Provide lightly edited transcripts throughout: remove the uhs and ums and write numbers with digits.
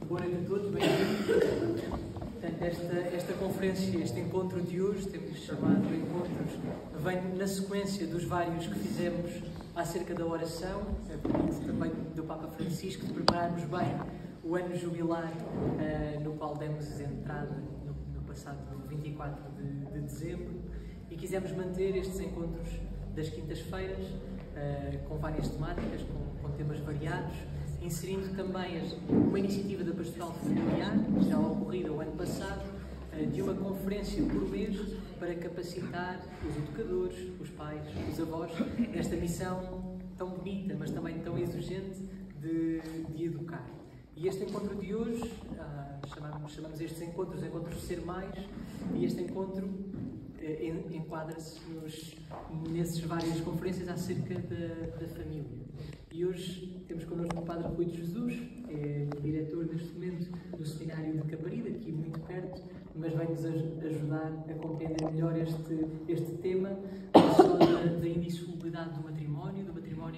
Boa noite a todos, bem-vindos. Esta conferência, este encontro de hoje, temos chamado de encontros, vem na sequência dos vários que fizemos acerca da oração, pedido também do Papa Francisco, de prepararmos bem o ano jubilar, no qual demos entrada no passado 24 de dezembro, e quisemos manter estes encontros das quintas-feiras, com várias temáticas, com temas variados, inserindo também uma iniciativa da Pastoral Familiar, já ocorrida o ano passado, de uma conferência por mês para capacitar os educadores, os pais, os avós, nesta missão tão bonita, mas também tão exigente de educar. E este encontro de hoje, chamamos estes encontros de Ser Mais, e este encontro enquadra-se nessas várias conferências acerca da família. E hoje temos connosco o Padre Rui de Jesus, é diretor neste momento do Seminário de Caparida, aqui muito perto, mas vai-nos ajudar a compreender melhor este tema, não só da indissolubilidade do matrimónio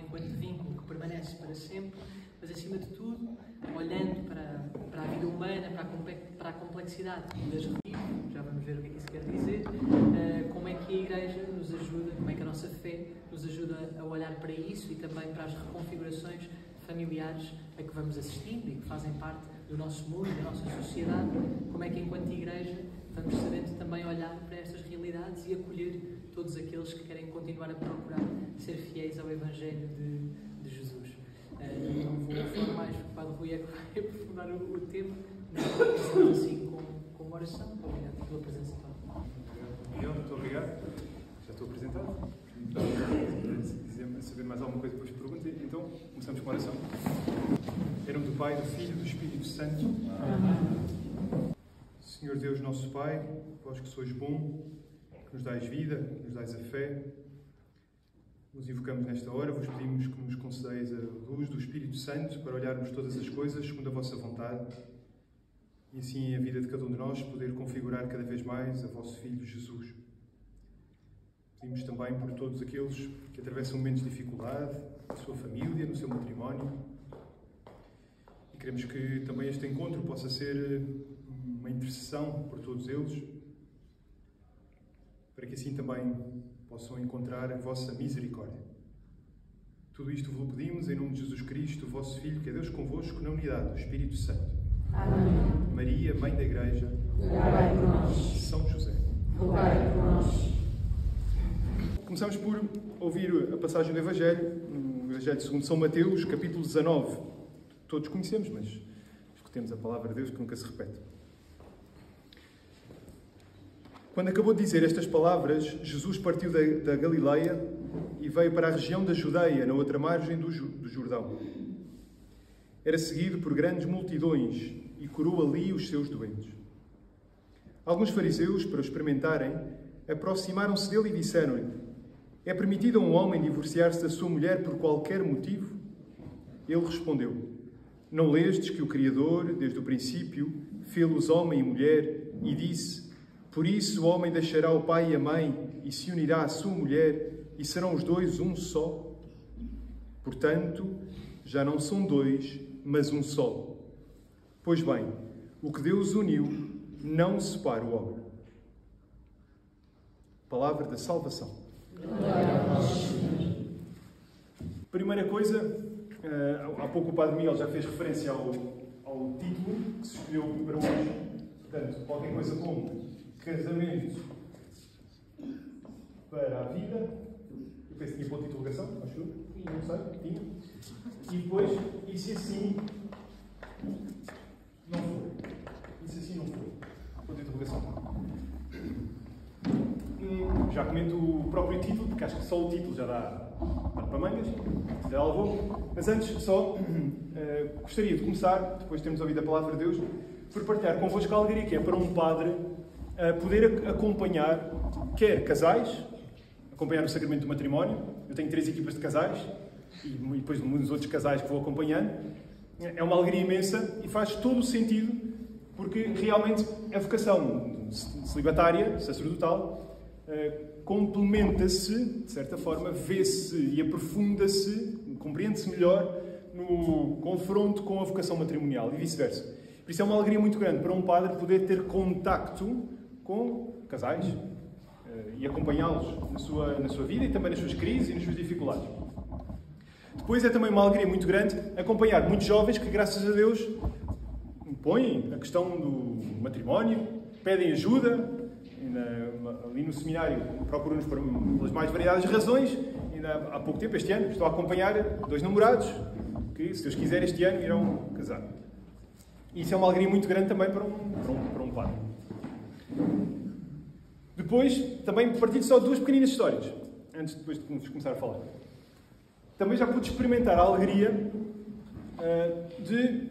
enquanto vínculo que permanece para sempre, mas acima de tudo, olhando para a vida humana, para a complexidade das religiões, já vamos ver o que é que isso quer dizer, como é que a Igreja nos ajuda, como é que a nossa fé nos ajuda a olhar para isso e também para as reconfigurações familiares a que vamos assistindo e que fazem parte do nosso mundo, da nossa sociedade, como é que enquanto Igreja vamos sabendo também olhar para estas realidades e acolher todos aqueles que querem continuar a procurar ser fiéis ao Evangelho de Jesus. Não vou falar mais, porque o Padre Rui é que vai aprofundar o tema, mas começamos assim com uma oração. Obrigado pela presença, Padre. Muito obrigado. Já estou apresentado. Se quiser saber mais alguma coisa, depois pergunte. Então, começamos com a oração. Em nome do Pai, do Filho e do Espírito Santo. Amém. Senhor Deus, nosso Pai, vós que sois bom, que nos dais vida, que nos dais a fé, nos invocamos nesta hora, vos pedimos que nos concedeis a luz do Espírito Santo para olharmos todas as coisas segundo a vossa vontade e assim a vida de cada um de nós poder configurar cada vez mais a vosso Filho Jesus. Pedimos também por todos aqueles que atravessam momentos de dificuldade, na sua família, no seu matrimónio, e queremos que também este encontro possa ser uma intercessão por todos eles, para que assim também possam encontrar a vossa misericórdia. Tudo isto vos pedimos em nome de Jesus Cristo, o vosso Filho, que é Deus convosco, na unidade do Espírito Santo. Amém. Maria, Mãe da Igreja, rogai por nós. São José, rogai por nós. Começamos por ouvir a passagem do Evangelho, no Evangelho segundo São Mateus, capítulo 19. Todos conhecemos, mas escutemos a palavra de Deus que nunca se repete. Quando acabou de dizer estas palavras, Jesus partiu da Galileia e veio para a região da Judeia, na outra margem do Jordão. Era seguido por grandes multidões e curou ali os seus doentes. Alguns fariseus, para o experimentarem, aproximaram-se dele e disseram-lhe: é permitido a um homem divorciar-se da sua mulher por qualquer motivo? Ele respondeu: não lestes que o Criador, desde o princípio, fê-los homem e mulher, e disse: por isso o homem deixará o pai e a mãe e se unirá à sua mulher, e serão os dois um só? Portanto, já não são dois, mas um só. Pois bem, o que Deus uniu, não separa o homem. Palavra da salvação. Primeira coisa, há pouco o Padre Miguel já fez referência ao título que se escolheu para hoje. Portanto, qualquer coisa como casamento para a vida. Eu penso que tinha ponto de interrogação, acho eu. Não sei, tinha. E depois, e se assim não for? E se assim não for? Ponto de interrogação. Já comento o próprio título, porque acho que só o título já dá para mangas, já lá vou. Mas antes, só gostaria de começar, depois de termos ouvido a palavra de Deus, por partilhar convosco a alegria que é para um padre poder acompanhar, quer casais, acompanhar o sacramento do matrimónio. Eu tenho 3 equipas de casais, e depois muitos outros casais que vou acompanhando. É uma alegria imensa e faz todo o sentido, porque realmente a vocação celibatária, sacerdotal, complementa-se, de certa forma, vê-se e aprofunda-se, compreende-se melhor no confronto com a vocação matrimonial e vice-versa. Por isso é uma alegria muito grande para um padre poder ter contacto com casais e acompanhá-los na sua vida e também nas suas crises e nas suas dificuldades. Depois é também uma alegria muito grande acompanhar muitos jovens que, graças a Deus, põem a questão do matrimónio, pedem ajuda, ali no seminário procuram-nos pelas mais variadas razões. Ainda há pouco tempo, este ano, estou a acompanhar 2 namorados que, se Deus quiser, este ano irão casar. E isso é uma alegria muito grande também para um padre. Depois, também partilho só 2 pequeninas histórias, antes depois de começar a falar. Também já pude experimentar a alegria de,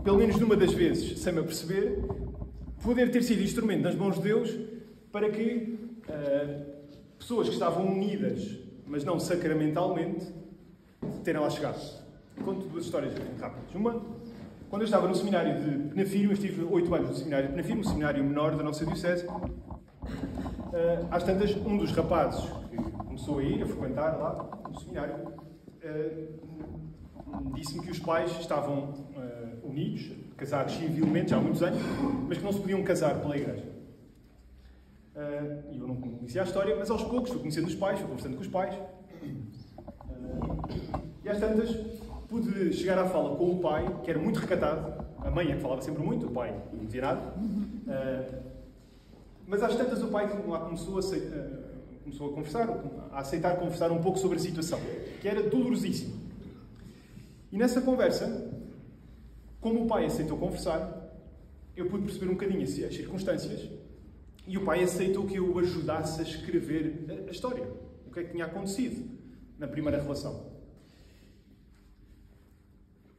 pelo menos numa das vezes, sem me aperceber, poder ter sido instrumento nas mãos de Deus para que pessoas que estavam unidas, mas não sacramentalmente, terem lá chegado. Conto 2 histórias rápidas. Uma, quando eu estava no seminário de Penafirmo, eu estive 8 anos no seminário de Penafirmo, o seminário menor da nossa diocese. Às tantas, um dos rapazes que começou a ir, a frequentar lá no seminário, disse-me que os pais estavam unidos, casados civilmente já há muitos anos, mas que não se podiam casar pela igreja. E eu não conhecia a história, mas aos poucos fui conhecendo os pais, fui conversando com os pais. E às tantas, pude chegar à fala com o pai, que era muito recatado. A mãe é que falava sempre muito, o pai não dizia nada. Mas às tantas o pai lá começou a conversar, a aceitar conversar um pouco sobre a situação, que era dolorosíssima. E nessa conversa, como o pai aceitou conversar, eu pude perceber um bocadinho as circunstâncias e o pai aceitou que eu o ajudasse a escrever a história, o que é que tinha acontecido na primeira relação.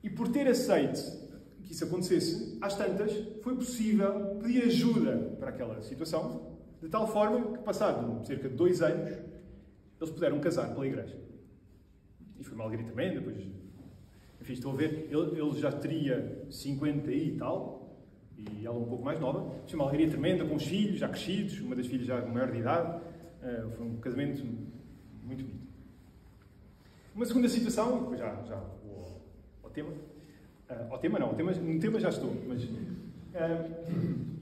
E por ter aceito que isso acontecesse, às tantas, foi possível pedir ajuda para aquela situação, de tal forma que, passado cerca de 2 anos, eles puderam casar pela igreja. E foi uma alegria também, depois... Enfim, estou a ver, ele já teria 50 e tal, e ela um pouco mais nova. Foi uma alegria tremenda, com os filhos já crescidos, uma das filhas já maior de idade. Foi um casamento muito bonito. Uma segunda situação, depois já vou ao tema. No tema já estou, mas...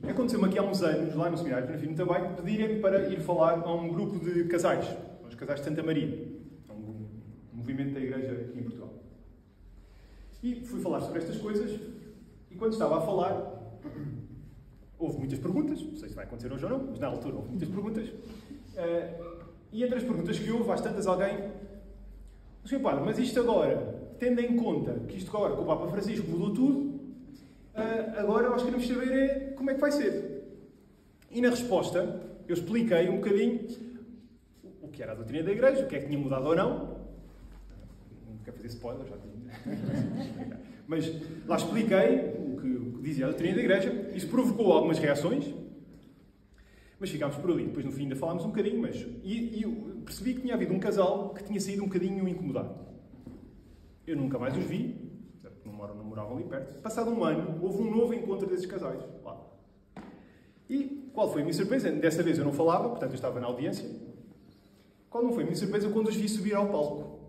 aconteceu-me aqui há uns anos, lá no seminário de Penafirmo também, pedirem-me para ir falar a um grupo de casais, os casais de Santa Maria, um movimento da igreja aqui em Portugal. E fui falar sobre estas coisas, e quando estava a falar, houve muitas perguntas, não sei se vai acontecer hoje ou não, mas na altura houve muitas perguntas, e entre as perguntas que houve, às tantas alguém, Sr. Padre, mas isto agora, tendo em conta que isto agora, com o Papa Francisco mudou tudo, agora nós queremos saber como é que vai ser. E na resposta, eu expliquei um bocadinho o que era a doutrina da Igreja, o que é que tinha mudado ou não. Não quero fazer spoiler, já tinha. Mas lá expliquei o que dizia a doutrina da Igreja. Isso provocou algumas reações, mas ficámos por ali. Depois, no fim, ainda falámos um bocadinho, e eu percebi que tinha havido um casal que tinha saído um bocadinho incomodado. Eu nunca mais os vi, não moravam ali perto. Passado um ano, houve um novo encontro desses casais lá. E qual foi a minha surpresa? Dessa vez eu não falava, portanto eu estava na audiência. Qual não foi a minha surpresa quando os vi subir ao palco?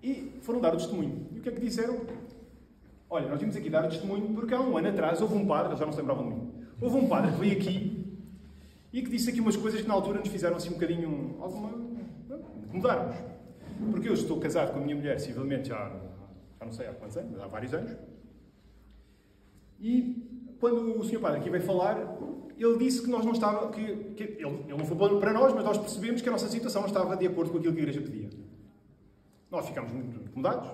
E foram dar o testemunho. E o que é que disseram? Olha, nós vimos aqui dar o testemunho porque há um ano atrás houve um padre, eles já não se lembravam de mim, houve um padre que veio aqui e que disse aqui umas coisas que na altura nos fizeram assim um bocadinho, incomodarmos. Porque eu estou casado com a minha mulher, civilmente, já não sei há quantos anos, há vários anos. E quando o Sr. Padre aqui veio falar, ele disse que nós não estava, que ele não foi para nós, mas nós percebemos que a nossa situação não estava de acordo com aquilo que a Igreja pedia. Nós ficámos muito incomodados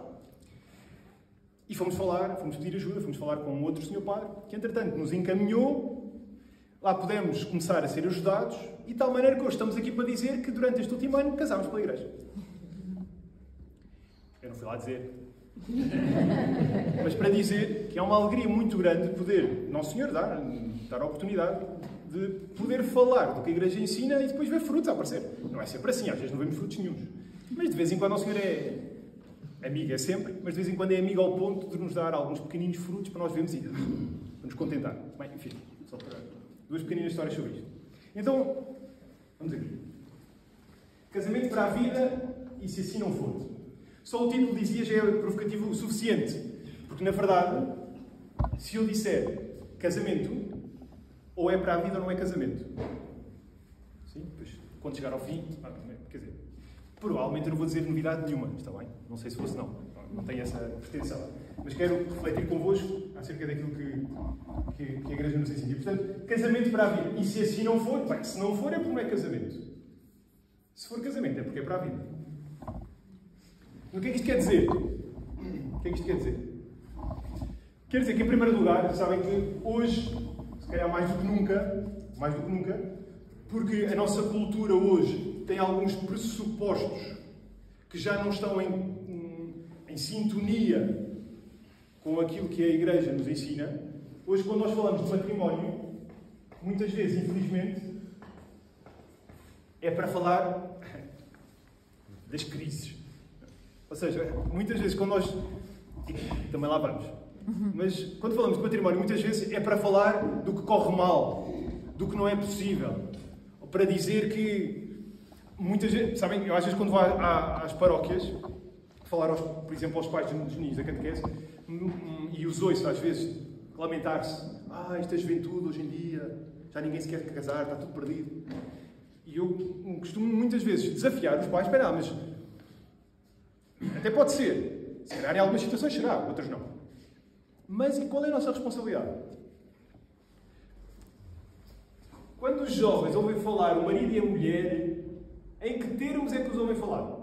e fomos pedir ajuda, fomos falar com um outro Sr. Padre, que entretanto nos encaminhou, lá pudemos começar a ser ajudados, e de tal maneira que hoje estamos aqui para dizer que durante este último ano casámos pela Igreja. Eu não fui lá dizer. Mas para dizer que é uma alegria muito grande poder, Nosso Senhor, dar a oportunidade de poder falar do que a Igreja ensina e depois ver frutos a aparecer. Não é sempre assim, às vezes não vemos frutos nenhuns. Mas de vez em quando Nosso Senhor é amigo, é sempre, mas de vez em quando é amigo ao ponto de nos dar alguns pequeninos frutos para nós vermos e para nos contentar. Bem, enfim, só para 2 pequeninas histórias sobre isto. Então, vamos aqui. Casamento para a vida e se assim não for. Só o título dizia já é provocativo o suficiente. Porque, na verdade, se eu disser casamento, ou é para a vida ou não é casamento. Sim? Pois, quando chegar ao fim, quer dizer, provavelmente eu não vou dizer novidade nenhuma, está bem? Não sei se fosse não tenho essa pretensão. Mas quero refletir convosco acerca daquilo que a Igreja nos ensina. E, portanto, casamento para a vida. E se assim não for, bem, se não for é porque não é casamento. Se for casamento é porque é para a vida. O que é que isto quer dizer? O que é que isto quer dizer? Quer dizer que, em primeiro lugar, sabem que hoje, se calhar mais do que nunca, porque a nossa cultura hoje tem alguns pressupostos que já não estão em sintonia com aquilo que a Igreja nos ensina. Hoje, quando nós falamos de matrimónio, muitas vezes, infelizmente, é para falar das crises. Ou seja, muitas vezes, quando nós... Também lá vamos. Mas, quando falamos de matrimónio, muitas vezes é para falar do que corre mal, do que não é possível. Ou para dizer que... Muitas vezes... Sabem, eu às vezes, quando vou às paróquias, falar, por exemplo, aos pais dos meninos da catequese, e os ouço, às vezes, lamentar-se. Esta juventude, hoje em dia, já ninguém se quer casar, está tudo perdido. E eu costumo, muitas vezes, desafiar os pais. Espera, mas... Até pode ser. Se calhar em algumas situações será, outras não. Mas e qual é a nossa responsabilidade? Quando os jovens ouvem falar o marido e a mulher, em que termos é que os ouvem falar?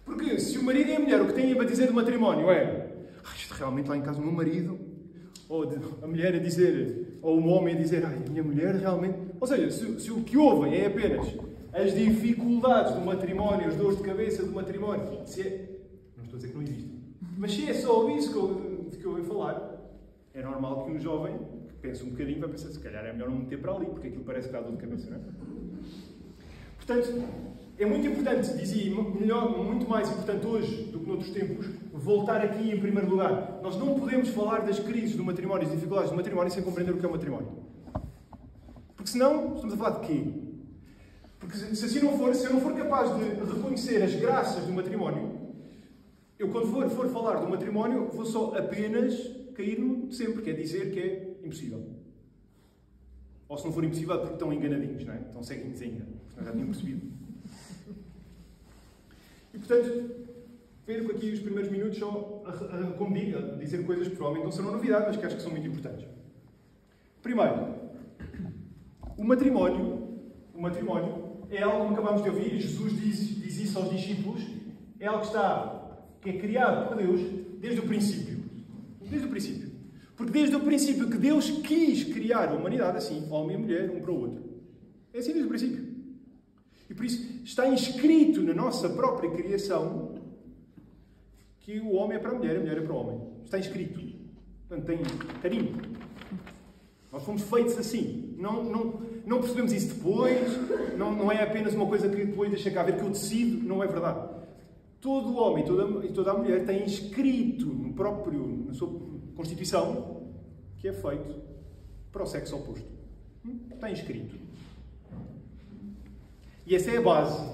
Porque se o marido e a mulher o que têm para dizer do matrimónio é isto realmente lá em casa o meu marido, ou a mulher a dizer, ou o homem a dizer, a minha mulher realmente... Ou seja, se o que ouvem é apenas as dificuldades do matrimónio, as dores de cabeça do matrimónio, não estou a dizer que não existe, mas se é só isso que ouvem falar, é normal que um jovem que pense um bocadinho vai pensar, se calhar é melhor não meter para ali, porque aquilo parece que dá dor de cabeça, não é? Portanto, é muito importante, dizia, muito mais importante hoje do que noutros tempos, voltar aqui em primeiro lugar. Nós não podemos falar das crises do matrimónio, das dificuldades do matrimónio, sem compreender o que é o matrimónio. Porque senão, estamos a falar de quê? Porque se assim não for, se eu não for capaz de reconhecer as graças do matrimónio, eu quando for falar do matrimónio, vou só apenas cair no de sempre, que é dizer que é impossível. Ou se não for impossível, é porque estão enganadinhos, não é? Estão ceguinhos ainda. Porque nós já tínhamos percebido. E, portanto, perco aqui os primeiros minutos só, como digo, a dizer coisas que provavelmente não serão novidade, mas que acho que são muito importantes. Primeiro, o matrimónio é algo, como acabámos de ouvir, e Jesus diz isso aos discípulos, é algo que é criado por Deus desde o princípio. Desde o princípio. Porque desde o princípio que Deus quis criar a humanidade assim, homem e mulher, um para o outro. É assim desde o princípio. E por isso está inscrito na nossa própria criação que o homem é para a mulher é para o homem. Está inscrito. Portanto, tem carinho. Nós fomos feitos assim. Não percebemos isso depois. Não é apenas uma coisa que depois deixa cá ver que eu decido. Não é verdade. Todo o homem e toda a mulher tem inscrito na sua Constituição que é feito para o sexo oposto. Está inscrito. E essa é a base.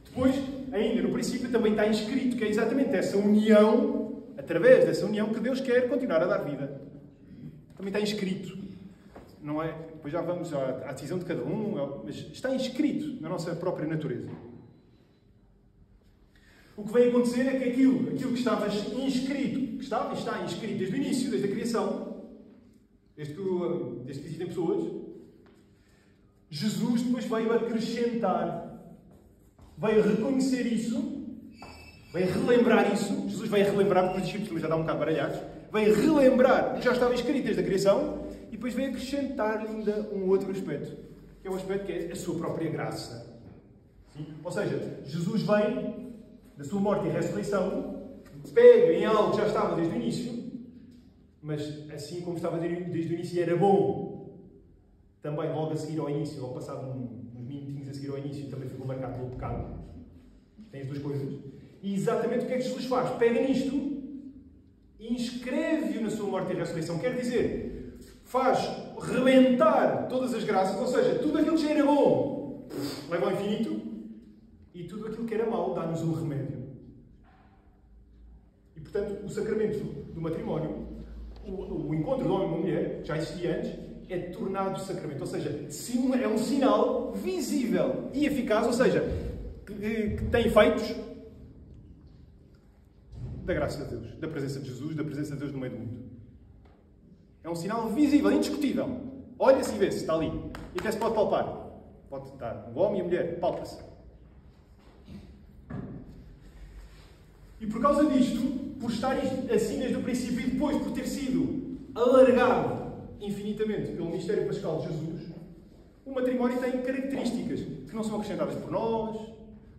Depois, ainda no princípio, também está inscrito que é exatamente essa união, através dessa união, que Deus quer continuar a dar vida. Também está inscrito. Não é? Depois já vamos à decisão de cada um, mas está inscrito na nossa própria natureza. O que vem acontecer é que aquilo que estava inscrito, que estava e está inscrito desde o início, desde a criação, desde que existem pessoas, Jesus depois veio acrescentar, veio reconhecer isso, veio relembrar isso. Jesus veio relembrar, porque os discípulos também já estavam um bocado baralhados, veio relembrar o que já estava escrito desde a criação e depois veio acrescentar ainda um outro aspecto, que é o aspecto que é a sua própria graça. Sim? Ou seja, Jesus vem da sua morte e ressurreição, pega em algo que já estava desde o início, mas assim como estava desde o início e era bom, também logo a seguir ao início, ou passado uns minutinhos a seguir ao início, também ficou marcado pelo pecado. Tem as duas coisas. E exatamente o que é que Jesus faz? Pega nisto e inscreve-o na sua morte e ressurreição. Quer dizer, faz rebentar todas as graças, ou seja, tudo aquilo que já era bom leva ao infinito, e tudo aquilo que era mau dá-nos um remédio. E, portanto, o sacramento do matrimónio, o encontro do homem e uma mulher, já existia antes, é tornado sacramento. Ou seja, é um sinal visível e eficaz, ou seja, que tem efeitos da graça de Deus, da presença de Jesus, da presença de Deus no meio do mundo. É um sinal visível, indiscutível. Olha-se e vê-se, está ali. E até se pode palpar. Pode estar um homem e a mulher, palpa-se. E por causa disto, por estar assim desde o princípio e depois por ter sido alargado infinitamente pelo mistério pascal de Jesus, o matrimónio tem características que não são acrescentadas por nós,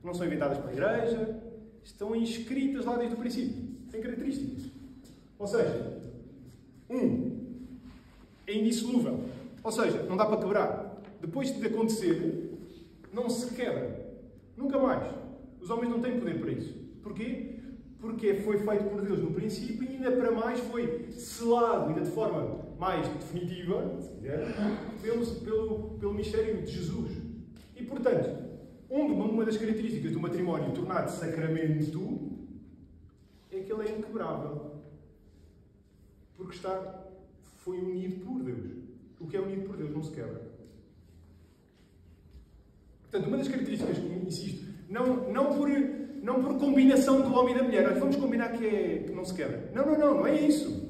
não são inventadas pela Igreja, estão inscritas lá desde o princípio. Tem características. Ou seja, é indissolúvel. Ou seja, não dá para quebrar. Depois de acontecer, não se quebra. Nunca mais. Os homens não têm poder para isso. Porquê? Porque foi feito por Deus no princípio e ainda para mais foi selado, ainda de forma mais definitiva, se quiser, pelo mistério de Jesus. E, portanto, uma das características do matrimónio tornado sacramento é que ele é inquebrável. Porque foi unido por Deus. O que é unido por Deus não se quebra. Portanto, uma das características, insisto, não por combinação do homem e da mulher. Nós vamos combinar que não se quebra. Não é isso.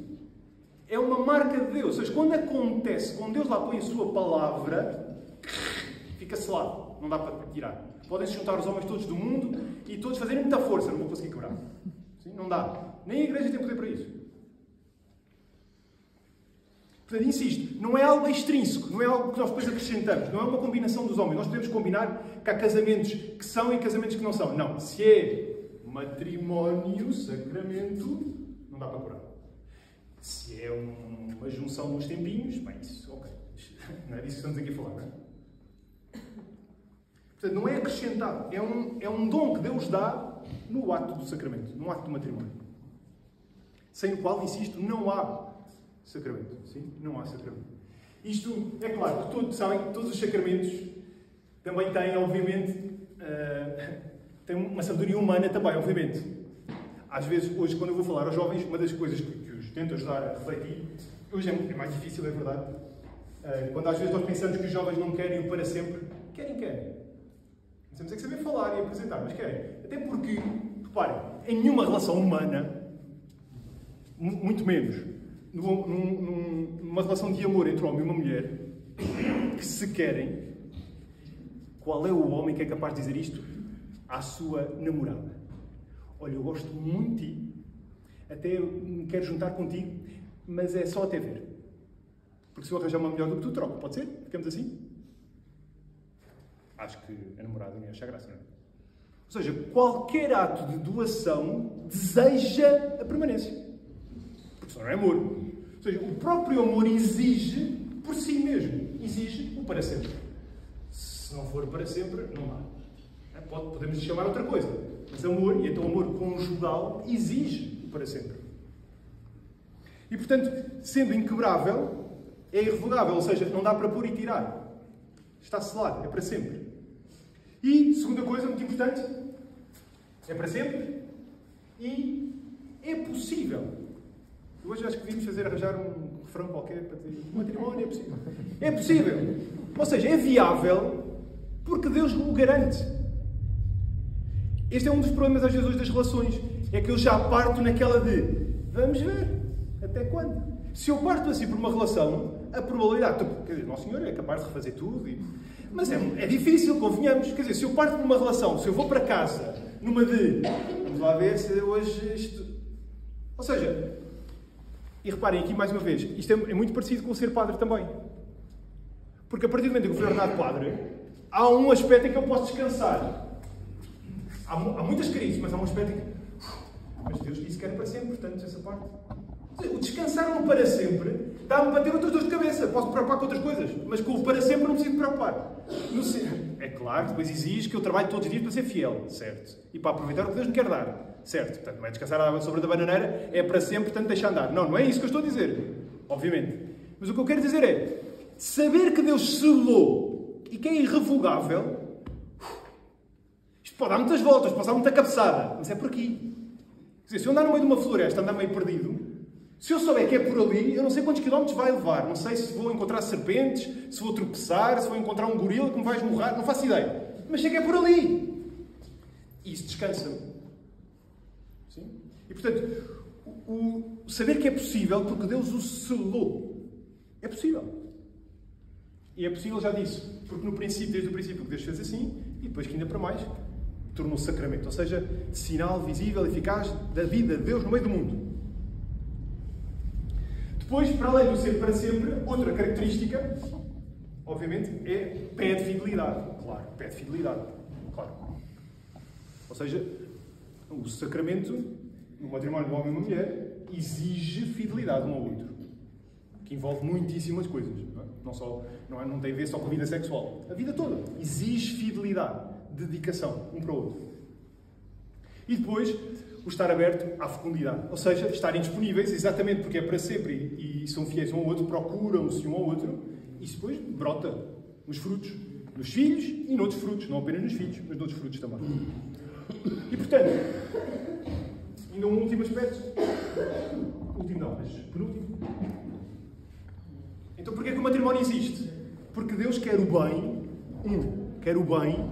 É uma marca de Deus. Ou seja, quando acontece, quando Deus lá põe a sua palavra, fica selado. Não dá para tirar. Podem-se juntar os homens todos do mundo e todos fazerem muita força. Não vão conseguir quebrar. Sim? Não dá. Nem a Igreja tem poder para isso. Portanto, insisto, não é algo extrínseco, não é algo que nós depois acrescentamos, não é uma combinação dos homens. Nós podemos combinar que há casamentos que são e casamentos que não são. Não. Se é matrimónio, sacramento, não dá para curar. Se é uma junção dos tempinhos, bem, isso, ok. Não é disso que estamos aqui a falar, não é? Portanto, não é acrescentado. É um dom que Deus dá no ato do sacramento, no ato do matrimónio. Sem o qual, insisto, não há sacramento. Sim? Não há sacramento. Isto, é claro, que todos sabem que todos os sacramentos também têm, obviamente, têm uma sabedoria humana também, obviamente. Às vezes, hoje, quando eu vou falar aos jovens, uma das coisas que os tento ajudar a refletir, hoje é mais difícil, é verdade, quando às vezes nós pensamos que os jovens não querem o para sempre, querem. Nós temos é que saber falar e apresentar, mas querem. Até porque, reparem, em nenhuma relação humana, muito menos, numa relação de amor entre um homem e uma mulher, que se querem, qual é o homem que é capaz de dizer isto à sua namorada? Olha, eu gosto muito de ti, até me quero juntar contigo, mas é só até ver. Porque se eu arranjar uma melhor do que tu, troco. Pode ser? Ficamos assim? Acho que a namorada não ia achar graça, não é? Ou seja, qualquer ato de doação deseja a permanência. Porque senão não é amor. Ou seja, o próprio amor exige, por si mesmo, exige o para sempre. Se não for para sempre, não dá. Podemos chamar outra coisa. Mas amor, e então amor conjugal, exige o para sempre. E, portanto, sendo inquebrável, é irrevogável. Ou seja, não dá para pôr e tirar. Está selado, é para sempre. E, segunda coisa, muito importante, é para sempre e é possível. Hoje acho que devíamos arranjar um refrão qualquer para dizer o matrimónio é possível. É possível. Ou seja, é viável porque Deus o garante. Este é um dos problemas às vezes hoje das relações. É que eu já parto naquela de vamos ver até quando. Se eu parto assim por uma relação, a probabilidade, quer dizer, Nosso Senhor é capaz de refazer tudo, mas é difícil, convenhamos. Quer dizer, se eu parto por uma relação, se eu vou para casa numa de vamos lá ver se hoje isto. Ou seja, e reparem aqui mais uma vez, isto é muito parecido com o ser padre também. Porque a partir do momento em que eu fui ordenado padre, há um aspecto em que eu posso descansar. Há muitas crises, mas há um aspecto em que mas Deus disse que era para sempre, portanto, essa parte. O descansar no para sempre dá-me para ter outras dores de cabeça. Posso me preocupar com outras coisas, mas com o para sempre não preciso me preocupar. É claro, depois exige que eu trabalhe todos os dias para ser fiel, certo? E para aproveitar o que Deus me quer dar, certo? Portanto, não é descansar sobre a bananeira, é para sempre, portanto, deixa andar. Não é isso que eu estou a dizer, obviamente. Mas o que eu quero dizer é, saber que Deus selou e que é irrevogável, isto pode dar muitas voltas, pode dar muita cabeçada, mas é por aqui. Quer dizer, se eu andar no meio de uma floresta, andar meio perdido, se eu souber que é por ali, eu não sei quantos quilómetros vai levar. Não sei se vou encontrar serpentes, se vou tropeçar, se vou encontrar um gorila que me vai esmurrar, não faço ideia. Mas sei que é por ali. E isso descansa-me. Sim? E, portanto, o saber que é possível, porque Deus o selou. É possível. E é possível, já disse, porque no princípio, desde o princípio que Deus fez assim, e depois que ainda para mais, tornou-se sacramento. Ou seja, sinal visível, eficaz da vida de Deus no meio do mundo. Depois, para além do ser para sempre, outra característica, obviamente, pede fidelidade. Claro, pede fidelidade. Claro. Ou seja, o sacramento, no matrimónio de um homem e uma mulher, exige fidelidade um ao outro. Que envolve muitíssimas coisas. Não tem a ver só com a vida sexual. A vida toda exige fidelidade, dedicação um para o outro. E depois, o estar aberto à fecundidade. Ou seja, estarem disponíveis, exatamente porque é para sempre e são fiéis um ao outro, procuram-se um ao outro, e isso depois brota nos frutos, nos filhos e noutros frutos. Não apenas nos filhos, mas noutros frutos também. E portanto, ainda um último aspecto. Último não, mas penúltimo. Então porquê que o matrimónio existe? Porque Deus quer o bem, quer o bem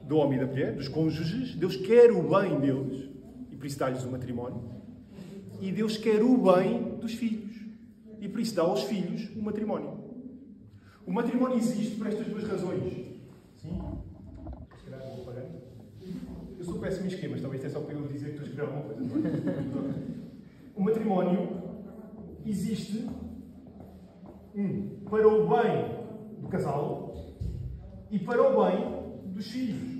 do homem e da mulher, dos cônjuges. Deus quer o bem deles, e por isso dá-lhes o matrimónio. E Deus quer o bem dos filhos, e por isso dá aos filhos o matrimónio. O matrimónio existe por estas duas razões. Sim? Se calhar vou parar. Eu sou péssimo em esquemas, talvez é só para eu dizer que estou a escrever alguma coisa. O matrimónio existe para o bem do casal e para o bem dos filhos.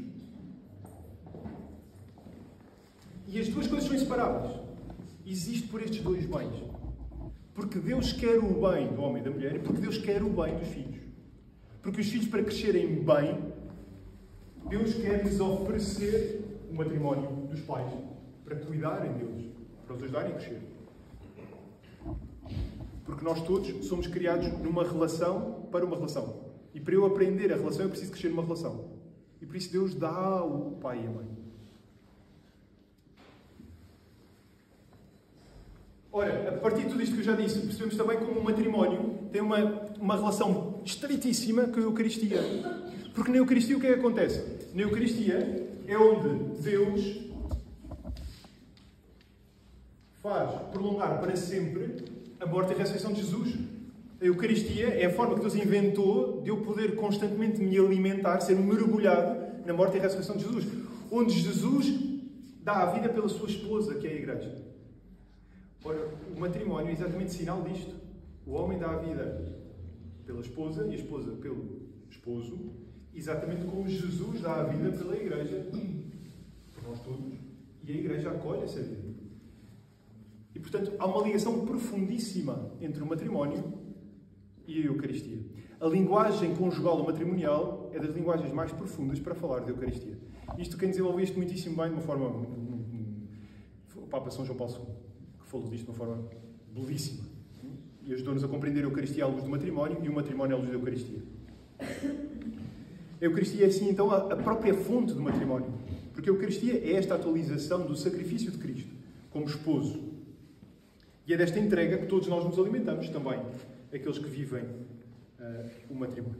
E as duas coisas são inseparáveis. Existe por estes dois bens. Porque Deus quer o bem do homem e da mulher e porque Deus quer o bem dos filhos. Porque os filhos, para crescerem bem, Deus quer-lhes oferecer o matrimónio dos pais para cuidarem deles, para os ajudarem a crescer. Porque nós todos somos criados numa relação para uma relação. E para eu aprender a relação, eu preciso crescer numa relação. E por isso Deus dá o pai e a mãe. Ora, a partir de tudo isto que eu já disse, percebemos também como o matrimónio tem uma relação estreitíssima com a Eucaristia. Porque na Eucaristia o que é que acontece? Na Eucaristia é onde Deus faz prolongar para sempre a morte e a ressurreição de Jesus. A Eucaristia é a forma que Deus inventou de eu poder constantemente me alimentar, ser mergulhado na morte e a ressurreição de Jesus. Onde Jesus dá a vida pela sua esposa, que é a Igreja. Ora, o matrimónio é exatamente sinal disto. O homem dá a vida pela esposa e a esposa pelo esposo, exatamente como Jesus dá a vida pela Igreja, por nós todos, e a Igreja acolhe essa vida. E, portanto, há uma ligação profundíssima entre o matrimónio e a Eucaristia. A linguagem conjugal ou matrimonial é das linguagens mais profundas para falar de Eucaristia. Isto quem desenvolveu isto muitíssimo bem, de uma forma... O Papa São João Paulo II, que falou disto de uma forma belíssima. E ajudou-nos a compreender a Eucaristia à luz do matrimónio e o matrimónio à luz da Eucaristia. A Eucaristia é, assim, então, a própria fonte do matrimónio. Porque a Eucaristia é esta atualização do sacrifício de Cristo como esposo. E é desta entrega que todos nós nos alimentamos também, aqueles que vivem o matrimónio.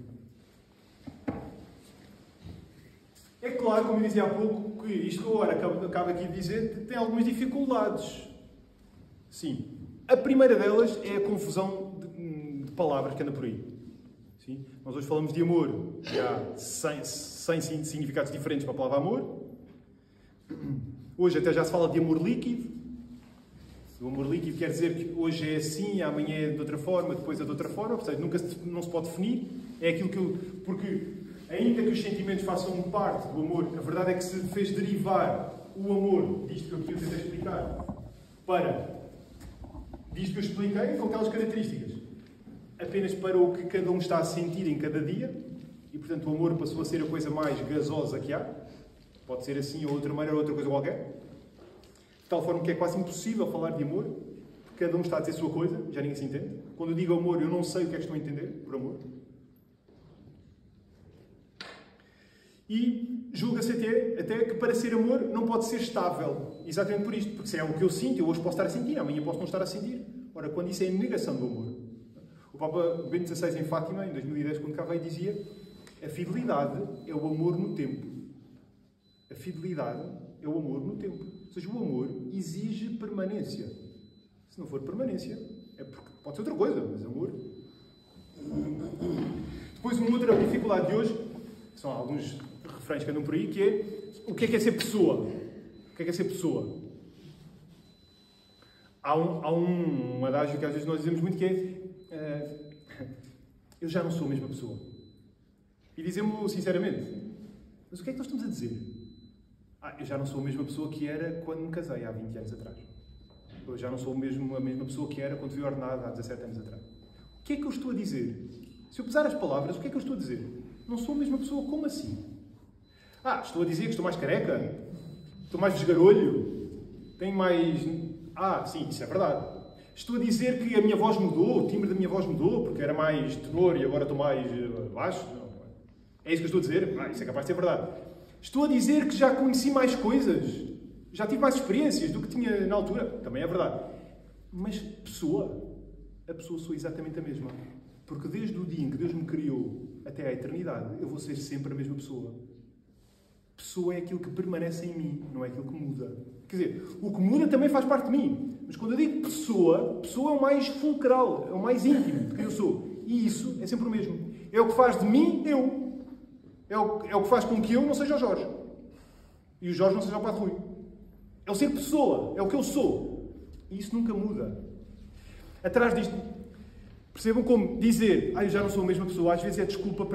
É claro, como eu dizia há pouco, que isto que agora acabo aqui de dizer tem algumas dificuldades. Sim. A primeira delas é a confusão de palavras que anda por aí. Sim? Nós hoje falamos de amor e há 100 significados diferentes para a palavra amor. Hoje até já se fala de amor líquido. O amor líquido quer dizer que hoje é assim, amanhã é de outra forma, depois é de outra forma. Portanto, não se pode definir. É aquilo que porque ainda que os sentimentos façam parte do amor, a verdade é que se fez derivar o amor disto que eu aqui tentei explicar para disto que eu expliquei, com aquelas características. Apenas para o que cada um está a sentir em cada dia. E, portanto, o amor passou a ser a coisa mais gasosa que há. Pode ser assim ou outra maneira ou outra coisa qualquer. De tal forma que é quase impossível falar de amor. Porque cada um está a dizer a sua coisa. Já ninguém se entende. Quando eu digo amor, eu não sei o que é que estou a entender por amor. E julga-se até que para ser amor não pode ser estável. Exatamente por isto. Porque se é o que eu sinto, eu hoje posso estar a sentir, amanhã posso não estar a sentir. Ora, quando isso é a negação do amor. O Papa Bento XVI em Fátima, em 2010, quando cá veio, dizia: a fidelidade é o amor no tempo. A fidelidade é o amor no tempo. Ou seja, o amor exige permanência. Se não for permanência, é porque pode ser outra coisa, mas amor. Depois, uma outra dificuldade de hoje, são alguns refrões que andam por aí, que é: o que é ser pessoa? O que é ser pessoa? Há um adágio que às vezes nós dizemos muito, que é: eu já não sou a mesma pessoa. E dizemos sinceramente: mas o que é que nós estamos a dizer? Eu já não sou a mesma pessoa que era quando me casei há 20 anos atrás. Eu já não sou a mesma pessoa que era quando fui ordenado há 17 anos atrás. O que é que eu estou a dizer? Se eu pesar as palavras, o que é que eu estou a dizer? Não sou a mesma pessoa, como assim? Estou a dizer que estou mais careca? Estou mais desgarolho? Tenho mais... sim, isso é verdade. Estou a dizer que a minha voz mudou, o timbre da minha voz mudou, porque era mais tenor e agora estou mais baixo? Não. É isso que eu estou a dizer? Isso é capaz de ser verdade. Estou a dizer que já conheci mais coisas, já tive mais experiências do que tinha na altura? Também é verdade. Mas a pessoa sou exatamente a mesma. Porque desde o dia em que Deus me criou até à eternidade, eu vou ser sempre a mesma pessoa. Pessoa é aquilo que permanece em mim, não é aquilo que muda. Quer dizer, o que muda também faz parte de mim. Mas quando eu digo pessoa é o mais fulcral, é o mais íntimo de quem eu sou. E isso é sempre o mesmo. É o que faz de mim eu. É o que faz com que eu não seja o Jorge. E o Jorge não seja o Padre Rui. É o ser pessoa, é o que eu sou. E isso nunca muda. Atrás disto, percebam como dizer: eu já não sou a mesma pessoa, às vezes é desculpa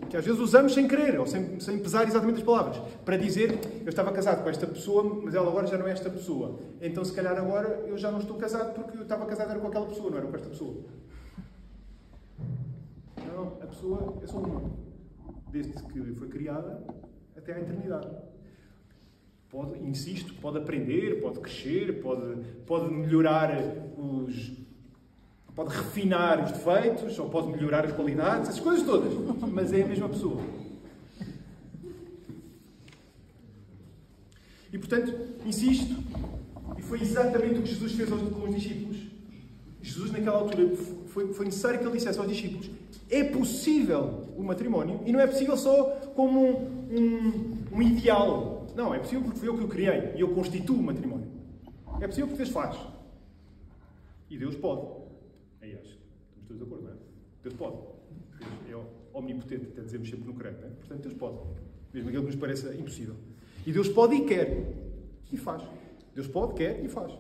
que às vezes usamos sem querer, ou sem pesar exatamente as palavras, para dizer: eu estava casado com esta pessoa, mas ela agora já não é esta pessoa. Então, se calhar agora eu já não estou casado porque eu estava casado era com aquela pessoa, não era com esta pessoa. Não, a pessoa é só uma. Desde que foi criada até à eternidade. Pode aprender, pode crescer, pode melhorar pode refinar os defeitos, ou pode melhorar as qualidades, essas coisas todas. Mas é a mesma pessoa. E, portanto, insisto, e foi exatamente o que Jesus fez com os discípulos. Jesus, naquela altura, foi necessário que ele dissesse aos discípulos: é possível o matrimónio, e não é possível só como um ideal. Não, é possível porque foi eu que o criei, e eu constituo o matrimónio. É possível porque Deus faz. E Deus pode. Aí acho que estamos todos de acordo, não é? Deus pode. Deus é omnipotente, até dizemos sempre no credo, não é? Portanto, Deus pode. Mesmo aquilo que nos pareça impossível. E Deus pode e quer. E faz. Deus pode, quer e faz.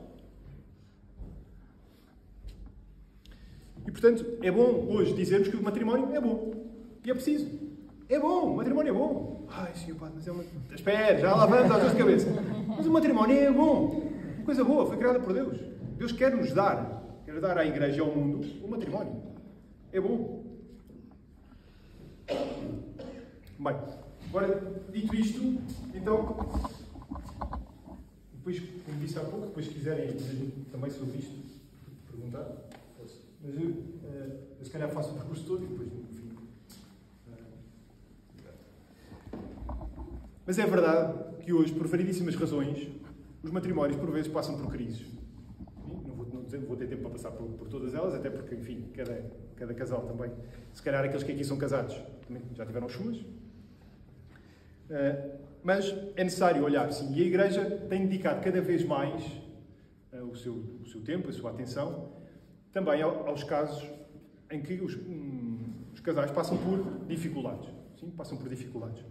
E, portanto, é bom hoje dizermos que o matrimónio é bom. E é preciso. É bom, o matrimónio é bom. Senhor Padre, mas é uma... Espera, já lá vamos à tua cabeça. Mas o matrimónio é bom. Uma coisa boa, foi criada por Deus. Deus quer nos dar, quer dar à Igreja e ao mundo o matrimónio. É bom. Bem, agora, dito isto, então, depois, como disse há pouco, depois se quiserem também sobre isto perguntar, posso. Mas eu se calhar faço o percurso todo e depois, no fim. Mas é verdade que hoje, por variedíssimas razões, os matrimónios, por vezes, passam por crises. Não vou ter tempo para passar por todas elas, até porque, enfim, cada casal também. Se calhar aqueles que aqui são casados também já tiveram suas. Mas é necessário olhar, sim, e a Igreja tem dedicado cada vez mais o seu tempo, a sua atenção, também aos casos em que os casais passam por dificuldades. Sim, passam por dificuldades.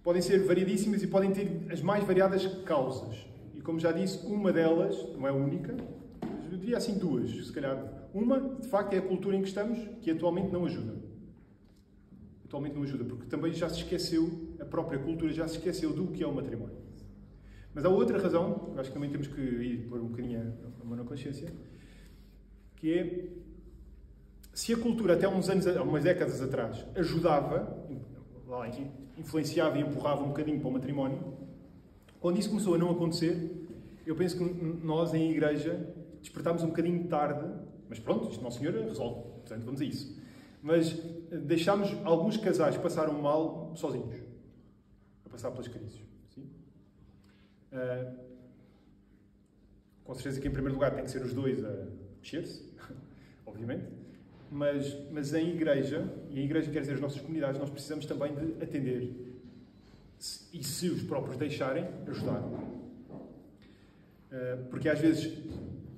Podem ser variedíssimas e podem ter as mais variadas causas. E como já disse, uma delas, não é única, mas eu diria assim duas, se calhar. Uma, de facto, é a cultura em que estamos, que atualmente não ajuda. Atualmente não ajuda, porque também já se esqueceu, a própria cultura já se esqueceu do que é o matrimónio. Mas há outra razão, eu acho que também temos que ir pôr um bocadinho a mão na consciência, que é, se a cultura até há umas décadas atrás ajudava, influenciava e empurrava um bocadinho para o matrimónio, quando isso começou a não acontecer, eu penso que nós, em Igreja, despertámos um bocadinho tarde, mas pronto, isto Nosso Senhor resolve, portanto vamos a isso. Mas deixámos alguns casais que passaram mal sozinhos, a passar pelas crises. Sim? Com certeza que em primeiro lugar tem que ser os dois a mexer-se, obviamente, mas em igreja, e a igreja quer dizer as nossas comunidades, nós precisamos também de atender e, se os próprios deixarem, ajudar. Porque às vezes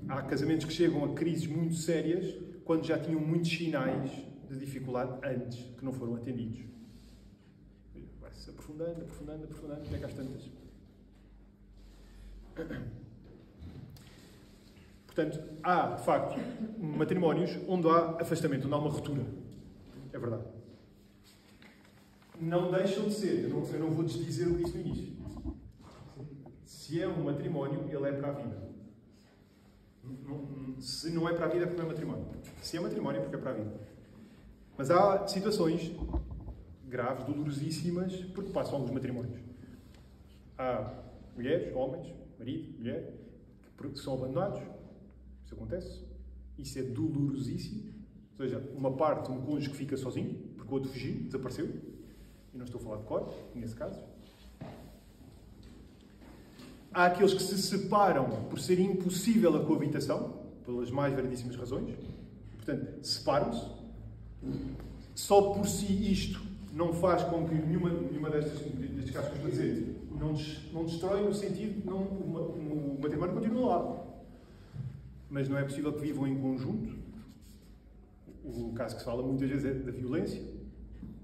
há casamentos que chegam a crises muito sérias quando já tinham muitos sinais de dificuldade antes, que não foram atendidos. Vai-se aprofundando, até que às tantas. Portanto, há, de facto, matrimónios onde há afastamento, onde há uma ruptura. É verdade. Não deixam de ser, eu não vou desdizer o que disse no início. Se é um matrimónio, ele é para a vida. Se não é para a vida, é porque não é matrimónio. Se é matrimónio, é porque é para a vida. Mas há situações graves, dolorosíssimas, porque passam alguns matrimónios. Há mulheres, homens, marido, mulher, que são abandonados. Isso acontece. Isso é dolorosíssimo. Ou seja, uma parte, um cônjuge que fica sozinho, porque o outro fugiu, desapareceu. E não estou a falar de cor, nesse caso. Há aqueles que se separam por ser impossível a coabitação, pelas mais variedíssimas razões. Portanto, separam-se. Só por si isto não faz com que nenhuma destes casos que eu estou a dizer não destrói no sentido que o matrimónio continua lá. Mas não é possível que vivam em conjunto. O caso que se fala muitas vezes é da violência.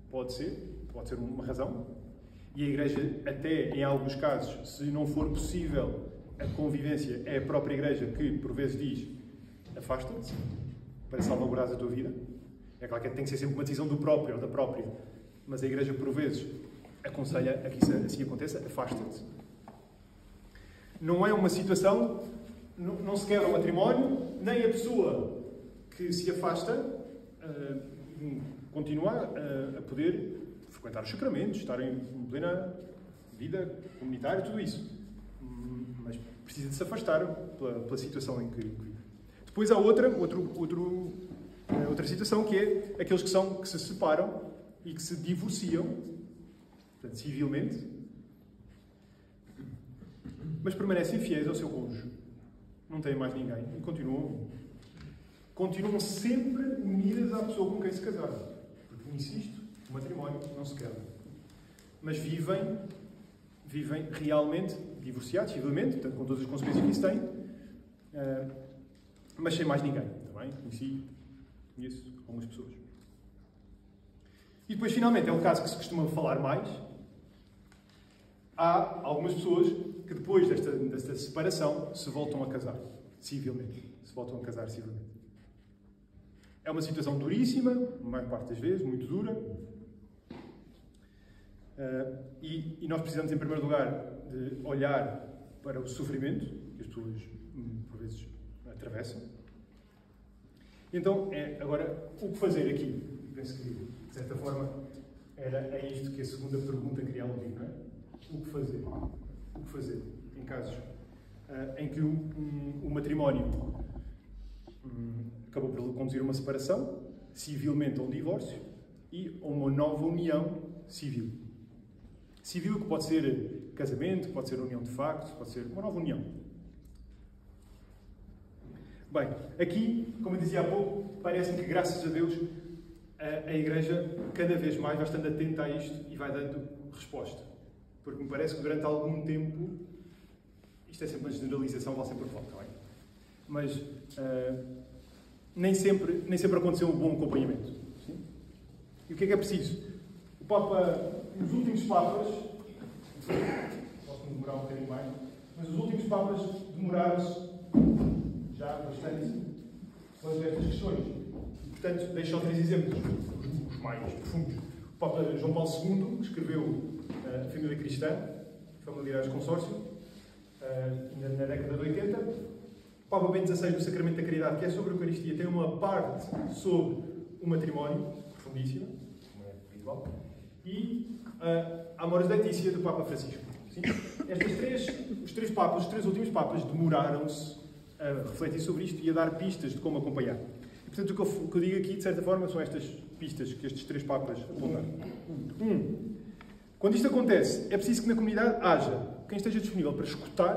Pode ser uma razão. E a Igreja, até em alguns casos, se não for possível a convivência, é a própria Igreja que, por vezes, diz: afasta-te para salvaguardar a tua vida. É claro que tem que ser sempre uma decisão do próprio ou da própria. Mas a Igreja, por vezes, aconselha a que isso assim aconteça: afasta-te. Não é uma situação, não se quer o matrimónio, nem a pessoa que se afasta continuar a poder frequentar os sacramentos, estar em plena vida comunitária, tudo isso. Mas precisa de se afastar pela situação em que vive. Depois há outra situação, que é aqueles que se separam e que se divorciam, portanto, civilmente, mas permanecem fiéis ao seu cônjuge. Não têm mais ninguém e continuam sempre unidas à pessoa com quem se casaram. Porque, insisto, o matrimónio não se quebra. Mas vivem realmente divorciados, civilmente, portanto, com todas as consequências que isso tem, mas sem mais ninguém. Está bem? Conheço algumas pessoas. E depois, finalmente, é um caso que se costuma falar mais. Há algumas pessoas que, depois desta separação, se voltam a casar civilmente. É uma situação duríssima, a maior parte das vezes, muito dura. E nós precisamos, em primeiro lugar, de olhar para o sofrimento que as pessoas, por vezes, atravessam. Então, agora, o que fazer aqui? Penso que, de certa forma, é isto que a segunda pergunta queria aludir, não é? O que fazer? O que fazer em casos em que o matrimónio acabou por conduzir a uma separação, civilmente a um divórcio, e a uma nova união civil. Civil que pode ser casamento, pode ser união de facto, pode ser uma nova união. Bem, aqui, como eu dizia há pouco, parece-me que, graças a Deus, a Igreja cada vez mais vai estando atenta a isto e vai dando resposta. Porque me parece que durante algum tempo, isto é sempre uma generalização, vale sempre por está bem? Mas nem sempre aconteceu um bom acompanhamento. Sim? E o que é preciso? O Papa, os últimos Papas, posso demorar um bocadinho mais, mas os últimos Papas demoraram-se já bastante sobre estas questões. E, portanto, deixo só 3 exemplos, os mais profundos. O Papa João Paulo II, que escreveu A Família Cristã, Familiares Consórcio, ainda na década de 80. O Papa Bento XVI, no Sacramento da Caridade, que é sobre a Eucaristia, tem uma parte sobre o matrimónio, profundíssima, como é habitual, e a Amoris Laetitia, do Papa Francisco. Sim? Os três últimos Papas demoraram-se a refletir sobre isto e a dar pistas de como acompanhar. E, portanto, o que eu digo aqui, de certa forma, são estas pistas que estes 3 papas apontaram. Quando isto acontece, é preciso que na comunidade haja quem esteja disponível para escutar,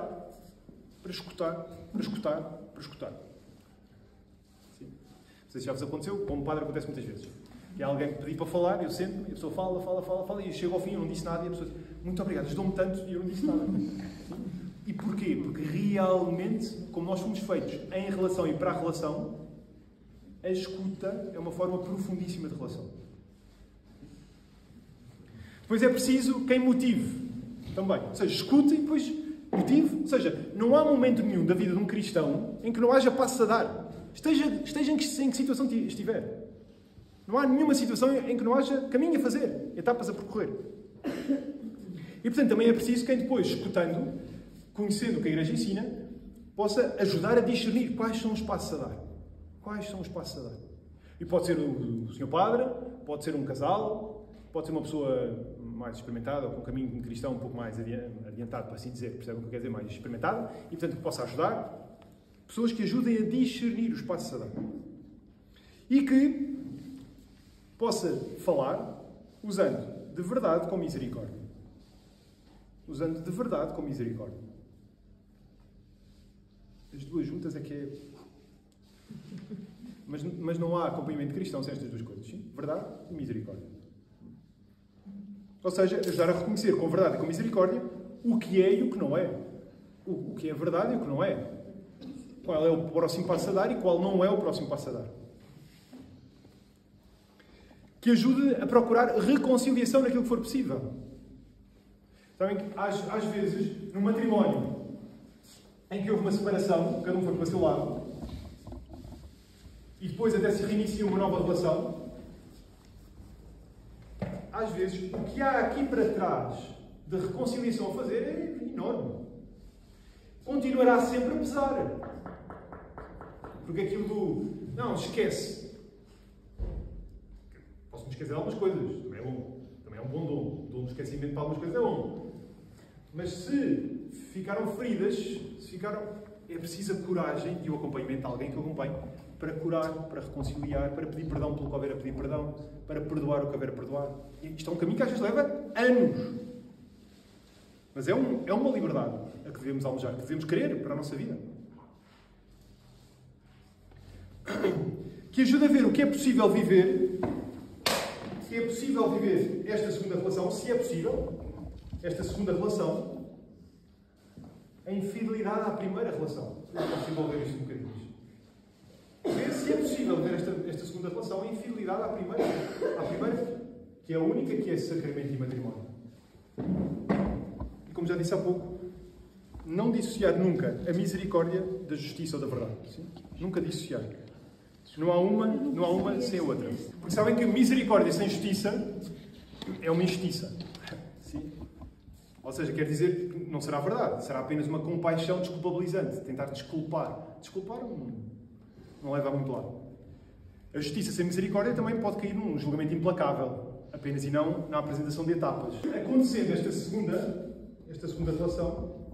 para escutar, para escutar, para escutar. Sim. Não sei se já vos aconteceu, como padre acontece muitas vezes. Que há alguém que pediu para falar, eu sento, e a pessoa fala, e chego ao fim, eu não disse nada, e a pessoa diz, muito obrigado, ajudou-me tanto, e eu não disse nada. E porquê? Porque realmente, como nós fomos feitos em relação e para a relação, a escuta é uma forma profundíssima de relação. Depois é preciso quem motive também. Ou seja, escute e depois motive. Ou seja, não há momento nenhum da vida de um cristão em que não haja passos a dar. Esteja em que situação estiver. Não há nenhuma situação em que não haja caminho a fazer, etapas a percorrer. E, portanto, também é preciso quem depois, escutando, conhecendo o que a Igreja ensina, possa ajudar a discernir quais são os passos a dar. Quais são os passos a dar? E pode ser o Sr. Padre, pode ser um casal, pode ser uma pessoa mais experimentada, ou com um caminho cristão um pouco mais adiantado, para assim dizer, percebem o que eu quero dizer, mais experimentada, e, portanto, que possa ajudar. Pessoas que ajudem a discernir os passos a dar. E que possa falar usando de verdade com misericórdia. Usando de verdade com misericórdia. As duas juntas é que é... Mas não há acompanhamento cristão sem estas duas coisas. Sim? Verdade e misericórdia. Ou seja, ajudar a reconhecer com verdade e com misericórdia o que é e o que não é. O que é verdade e o que não é. Qual é o próximo passo a dar e qual não é o próximo passo a dar. Que ajude a procurar reconciliação naquilo que for possível. Sabem que, às vezes, num matrimónio em que houve uma separação, cada um foi para o seu lado, e depois até se reinicia uma nova relação, às vezes, o que há aqui para trás de reconciliação a fazer é enorme. Continuará sempre a pesar. Porque aquilo do... Não, esquece. Posso-me esquecer de algumas coisas. Também é bom. Também é um bom dom. O dom do esquecimento para algumas coisas é bom. Mas se ficaram feridas, é preciso a coragem e o acompanhamento de alguém que o acompanhe para curar, para reconciliar, para pedir perdão pelo que houver a pedir perdão, para perdoar o que houver a perdoar. E isto é um caminho que às vezes leva anos. Mas é uma liberdade a que devemos almejar, que devemos querer para a nossa vida. Que ajuda a ver o que é possível viver, se é possível viver esta segunda relação, se é possível, esta segunda relação, em fidelidade à primeira relação. Vamos desenvolver isto um bocadinho. Ver se é possível ver esta segunda relação em fidelidade à primeira, que é a única, que é sacramento e matrimónio. E como já disse há pouco, não dissociar nunca a misericórdia da justiça ou da verdade. Sim? Nunca dissociar. Não há uma sem a outra. Porque sabem que misericórdia sem justiça é uma injustiça. Sim? Ou seja, quer dizer que não será verdade. Será apenas uma compaixão desculpabilizante. Tentar desculpar. Desculpar não leva a muito lado. A justiça sem misericórdia também pode cair num julgamento implacável. Apenas e não na apresentação de etapas. Acontecendo esta segunda relação,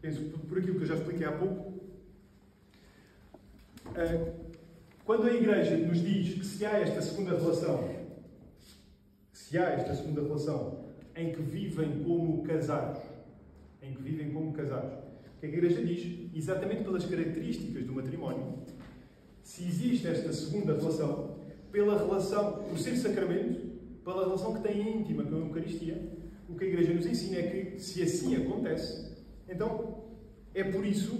penso por aquilo que eu já expliquei há pouco, quando a Igreja nos diz que se há esta segunda relação em que vivem como casados, o que a Igreja diz, exatamente pelas características do matrimónio, se existe esta segunda relação, pela relação, por ser sacramento, pela relação que tem íntima com a Eucaristia, o que a Igreja nos ensina é que, se assim acontece, então é por isso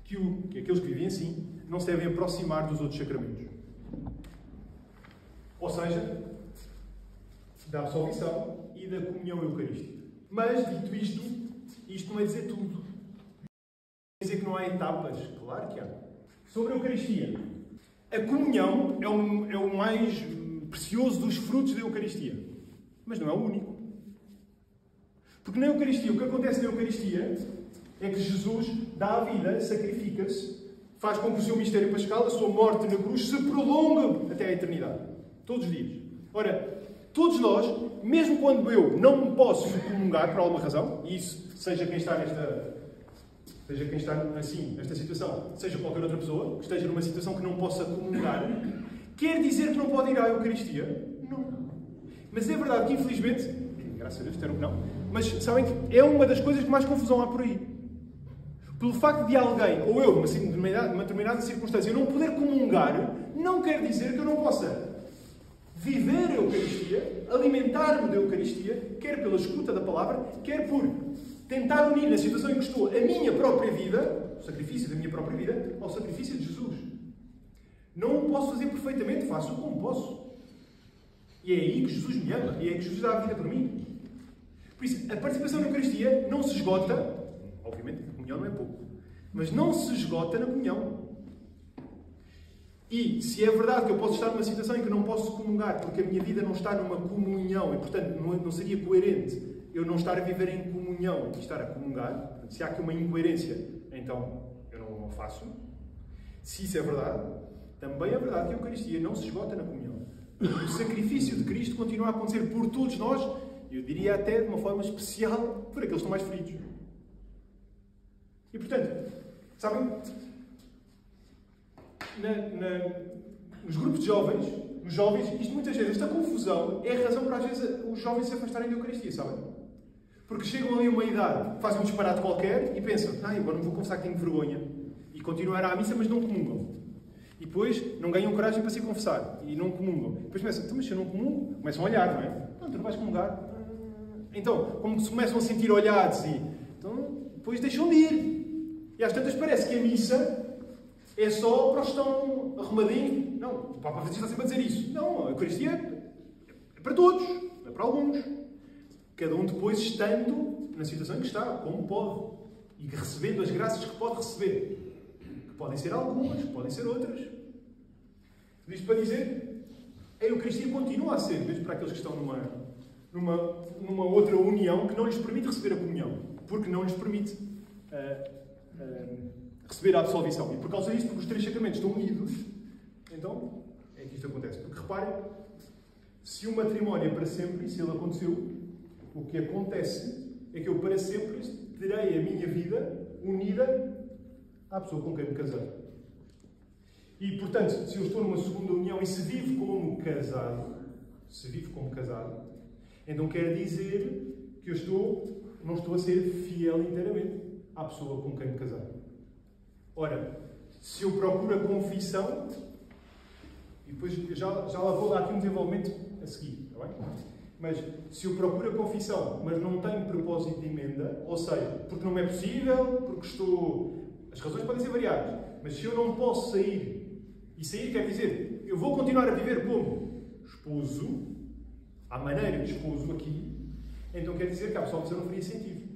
que aqueles que vivem assim não se devem aproximar dos outros sacramentos. Ou seja, da absolvição e da comunhão eucarística. Mas, dito isto não é dizer tudo. Não é dizer que não há etapas. Claro que há. Sobre a Eucaristia. A comunhão é o mais precioso dos frutos da Eucaristia. Mas não é o único. Porque na Eucaristia, o que acontece na Eucaristia é que Jesus dá a vida, sacrifica-se, faz com que o seu mistério pascal, a sua morte na cruz, se prolongue até à eternidade. Todos os dias. Ora, todos nós, mesmo quando eu não me posso comungar por alguma razão, e isso seja quem está seja quem está assim, nesta situação, seja qualquer outra pessoa, que esteja numa situação que não possa comungar, quer dizer que não pode ir à Eucaristia? Não. Mas é verdade que, infelizmente, graças a Deus, espero que não, mas sabem que é uma das coisas que mais confusão há por aí. Pelo facto de alguém, ou eu, numa determinada circunstância, não poder comungar, não quer dizer que eu não possa viver a Eucaristia, alimentar-me da Eucaristia, quer pela escuta da palavra, quer por tentar unir na situação em que estou a minha própria vida, o sacrifício da minha própria vida, ao sacrifício de Jesus. Não o posso fazer perfeitamente, faço como posso. E é aí que Jesus me ama, e é aí que Jesus dá a vida por mim. Por isso, a participação na Eucaristia não se esgota, obviamente, a comunhão não é pouco, mas não se esgota na comunhão. E se é verdade que eu posso estar numa situação em que não posso comungar, porque a minha vida não está numa comunhão, e portanto não seria coerente eu não estar a viver em comunhão e estar a comungar, se há aqui uma incoerência, então eu não o faço. Se isso é verdade, também é verdade que a Eucaristia não se esgota na comunhão. O sacrifício de Cristo continua a acontecer por todos nós, eu diria até de uma forma especial por aqueles que estão mais feridos. E portanto, sabem, nos grupos de jovens, nos jovens, isto muitas vezes, esta confusão é a razão para às vezes os jovens se afastarem da Eucaristia, sabem? Porque chegam ali a uma idade, fazem um disparate qualquer e pensam, agora não vou confessar que tenho vergonha, e continuam à missa, mas não comungam. E depois não ganham coragem para se confessar, e não comungam. Depois pensam, mas se eu não comungo, começam a olhar, não é? Não, tu não vais comungar. Então, como se começam a sentir olhados e... Então, depois deixam de ir. E às tantas parece que a missa é só para os que estão arrumadinhos. Não, o Papa Francisco está sempre a dizer isso. Não, a Eucaristia é para todos, é para alguns. Cada um depois estando na situação em que está, como pode. E recebendo as graças que pode receber. Que podem ser algumas, podem ser outras. Isto para dizer, a Eucaristia continua a ser, mesmo para aqueles que estão numa outra união que não lhes permite receber a comunhão. Porque não lhes permite receber a absolvição. E por causa disso, porque os três sacramentos estão unidos, então é que isto acontece. Porque reparem, se o matrimónio é para sempre, e se ele aconteceu, o que acontece é que eu para sempre terei a minha vida unida à pessoa com quem me casei. E, portanto, se eu estou numa segunda união e se vivo como casado, então quer dizer que eu não estou a ser fiel inteiramente à pessoa com quem me casei. Ora, se eu procuro a confissão, e depois já lá vou dar aqui um desenvolvimento a seguir, está bem? Mas se eu procuro a confissão, mas não tenho propósito de emenda, ou seja, porque não é possível, porque estou... As razões podem ser variadas, mas se eu não posso sair, e sair quer dizer, eu vou continuar a viver como esposo, à maneira de esposo aqui, então quer dizer que a absolvição não faria sentido.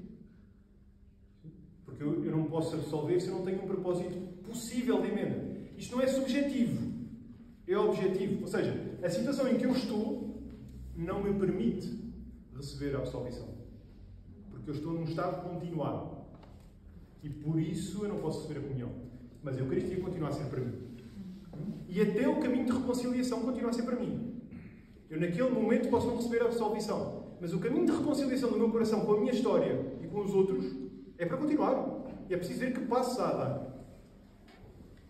Porque eu não posso absolver se eu não tenho um propósito possível de emenda. Isto não é subjetivo, é objetivo. Ou seja, a situação em que eu estou não me permite receber a absolvição. Porque eu estou num estado continuado. E por isso eu não posso receber a comunhão. Mas a Eucaristia continua a ser para mim. E até o caminho de reconciliação continua a ser para mim. Eu naquele momento posso não receber a absolvição. Mas o caminho de reconciliação do meu coração com a minha história e com os outros é para continuar. E é preciso ver que passos há a dar.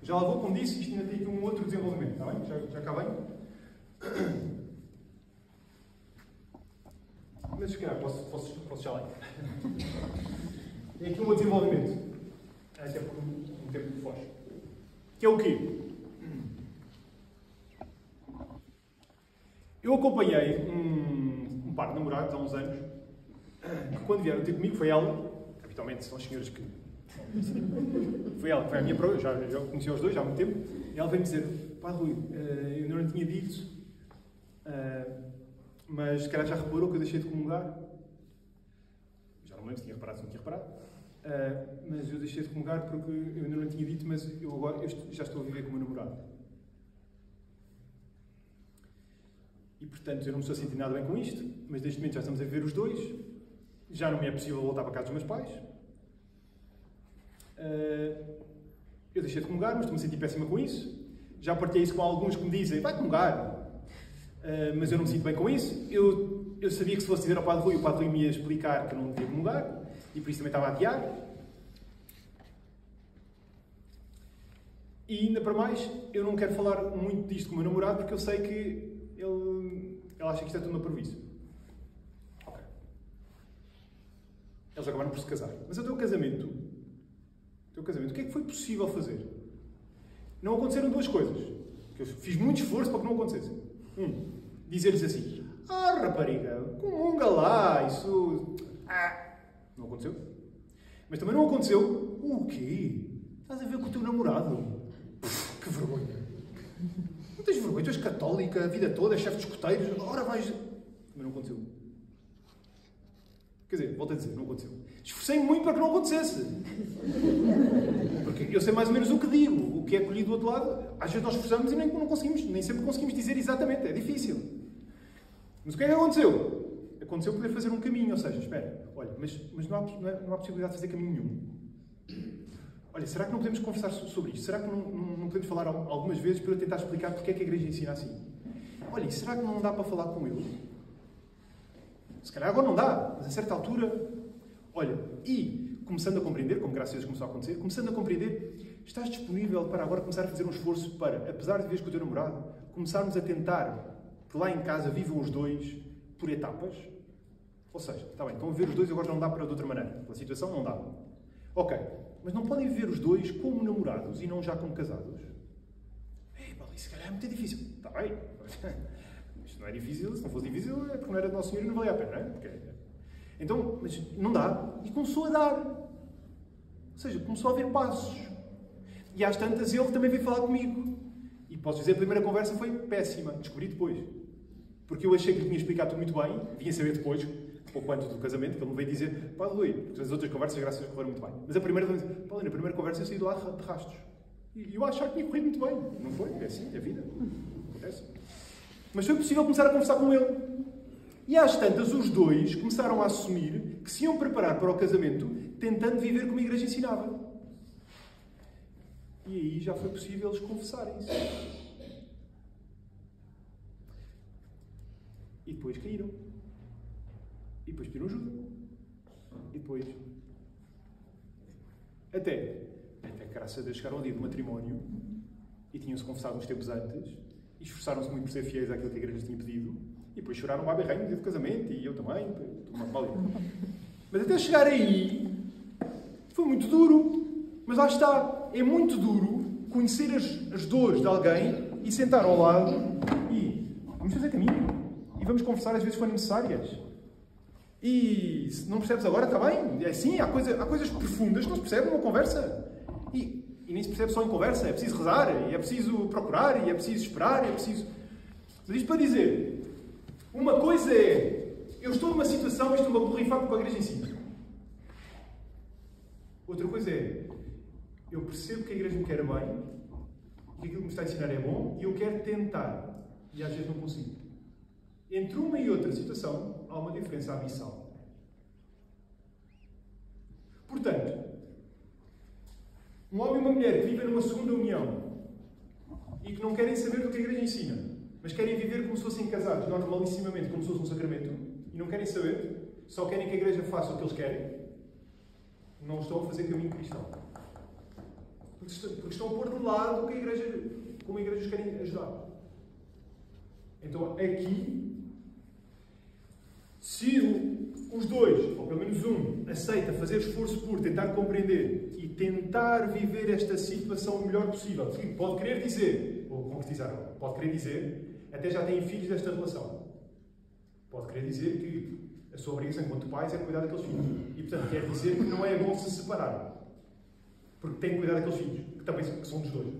Já lá vou, como disse, isto ainda tem aqui um outro desenvolvimento. Está bem? Já acabei? Mas se calhar posso já lá. Tem aqui um outro desenvolvimento. Até por um tempo de foge. Que é o quê? Eu acompanhei um par de namorados há uns anos que quando vieram ter comigo, foi ela, habitualmente são as senhoras que... Foi ela, foi a minha prova, já conheci os dois já há muito tempo, e ela veio-me dizer, pá Rui, eu não lhe tinha dito, mas se calhar já reparou que eu deixei de comungar. Já não me lembro se tinha reparado, se não tinha reparado. Mas eu deixei de comungar porque eu ainda não lhe tinha dito, mas eu agora já estou a viver com o meu namorado. E portanto eu não me estou a sentir nada bem com isto, mas neste momento já estamos a viver os dois, já não me é possível voltar para casa dos meus pais. Eu deixei de comungar, mas estou-me a sentir péssima com isso. Já partilhei isso com alguns que me dizem, vai comungar, mas eu não me sinto bem com isso. Eu sabia que se fosse dizer ao Padre Rui, o Padre Rui me ia explicar que eu não devia comungar, e por isso também estava a adiar. E ainda para mais, eu não quero falar muito disto com o meu namorado porque eu sei que ele acha que isto é tudo uma previsão. Ok. Eles acabaram por se casar. Mas o teu casamento, o que é que foi possível fazer? Não aconteceram duas coisas. Que eu fiz muito esforço para que não acontecesse. Dizer-lhes assim: rapariga, comunga lá, isso... Não aconteceu. Mas também não aconteceu o quê? Estás a ver com o teu namorado? Que vergonha. Não tens vergonha? Tu és católica a vida toda, és chefe de escoteiros, agora vais... Também não aconteceu. Quer dizer, volto a dizer, não aconteceu. Esforcei-me muito para que não acontecesse. Porque eu sei mais ou menos o que digo, o que é colhido do outro lado. Às vezes nós esforçamos e nem sempre conseguimos dizer exatamente, é difícil. Mas o que é que aconteceu? Aconteceu poder fazer um caminho, ou seja, espera, olha, mas não há possibilidade de fazer caminho nenhum. Olha, será que não podemos conversar sobre isto? Será que não podemos falar algumas vezes para eu tentar explicar porque é que a Igreja ensina assim? Olha, e será que não dá para falar com ele? Se calhar agora não dá, mas a certa altura... Olha, e começando a compreender, como graças a Deus começou a acontecer, começando a compreender, estás disponível para agora começar a fazer um esforço para, apesar de viveres com o teu namorado, começarmos a tentar, que lá em casa vivam os dois por etapas? Ou seja, está bem, estão a ver os dois e agora não dá para de outra maneira. Pela situação não dá. Ok, mas não podem viver os dois como namorados e não já como casados? Isso se calhar é muito difícil. Está bem. Isto não é difícil, se não fosse difícil é porque não era de Nosso Senhor e não valia a pena, não é? Porque... Então, mas não dá. E começou a dar. Ou seja, começou a haver passos. E às tantas ele também veio falar comigo. E posso dizer, a primeira conversa foi péssima. Descobri depois. Porque eu achei que lhe tinha explicado tudo muito bem. Vinha saber depois, pouco antes do casamento, que ele me veio dizer: pá, Rui, porque as outras conversas, graças a Deus, correram muito bem. Mas a primeira, na primeira conversa eu saí de lá de rastos. E eu achava que tinha corrido muito bem. Não foi? É assim, é a vida. Acontece. Mas foi possível começar a conversar com ele. E às tantas, os dois começaram a assumir que se iam preparar para o casamento tentando viver como a Igreja ensinava. E aí já foi possível eles confessarem-se. E depois caíram. E depois pediram ajuda. E depois... Até que, graças a Deus, chegaram ao dia do matrimónio e tinham-se confessado uns tempos antes e esforçaram-se muito por ser fiéis àquilo que a Igreja tinha pedido. E depois choraram lá berreio no dia do casamento, e eu também, mas até chegar aí, foi muito duro. Mas lá está, é muito duro conhecer as dores de alguém e sentar ao lado e vamos fazer caminho. E vamos conversar às vezes forem necessárias. E se não percebes agora, está bem. É assim, há coisas profundas que não se percebe numa conversa. E nem se percebe só em conversa, é preciso rezar, e é preciso procurar, e é preciso esperar, e é preciso... Mas isto para dizer... Uma coisa é, eu estou numa situação e estou-me a borrifar porque a Igreja ensina. Outra coisa é, eu percebo que a Igreja me quer bem, que aquilo que me está a ensinar é bom, e eu quero tentar, e às vezes não consigo. Entre uma e outra situação, há uma diferença abissal. Portanto, um homem e uma mulher que vivem numa segunda união e que não querem saber do que a Igreja ensina, mas querem viver como se fossem casados, normalissimamente, como se fosse um sacramento, e não querem saber, só querem que a Igreja faça o que eles querem, não estão a fazer caminho cristão. Porque estão a pôr de lado como a Igreja os querem ajudar. Então, aqui, se os dois, ou pelo menos um, aceita fazer esforço por tentar compreender e tentar viver esta situação o melhor possível, pode querer dizer, ou concretizar, pode querer dizer, até já têm filhos desta relação. Pode querer dizer que a sua obrigação enquanto pais é cuidar daqueles filhos. E, portanto, quer dizer que não é bom se separarem. Porque têm que cuidar daqueles filhos, que também são dos dois.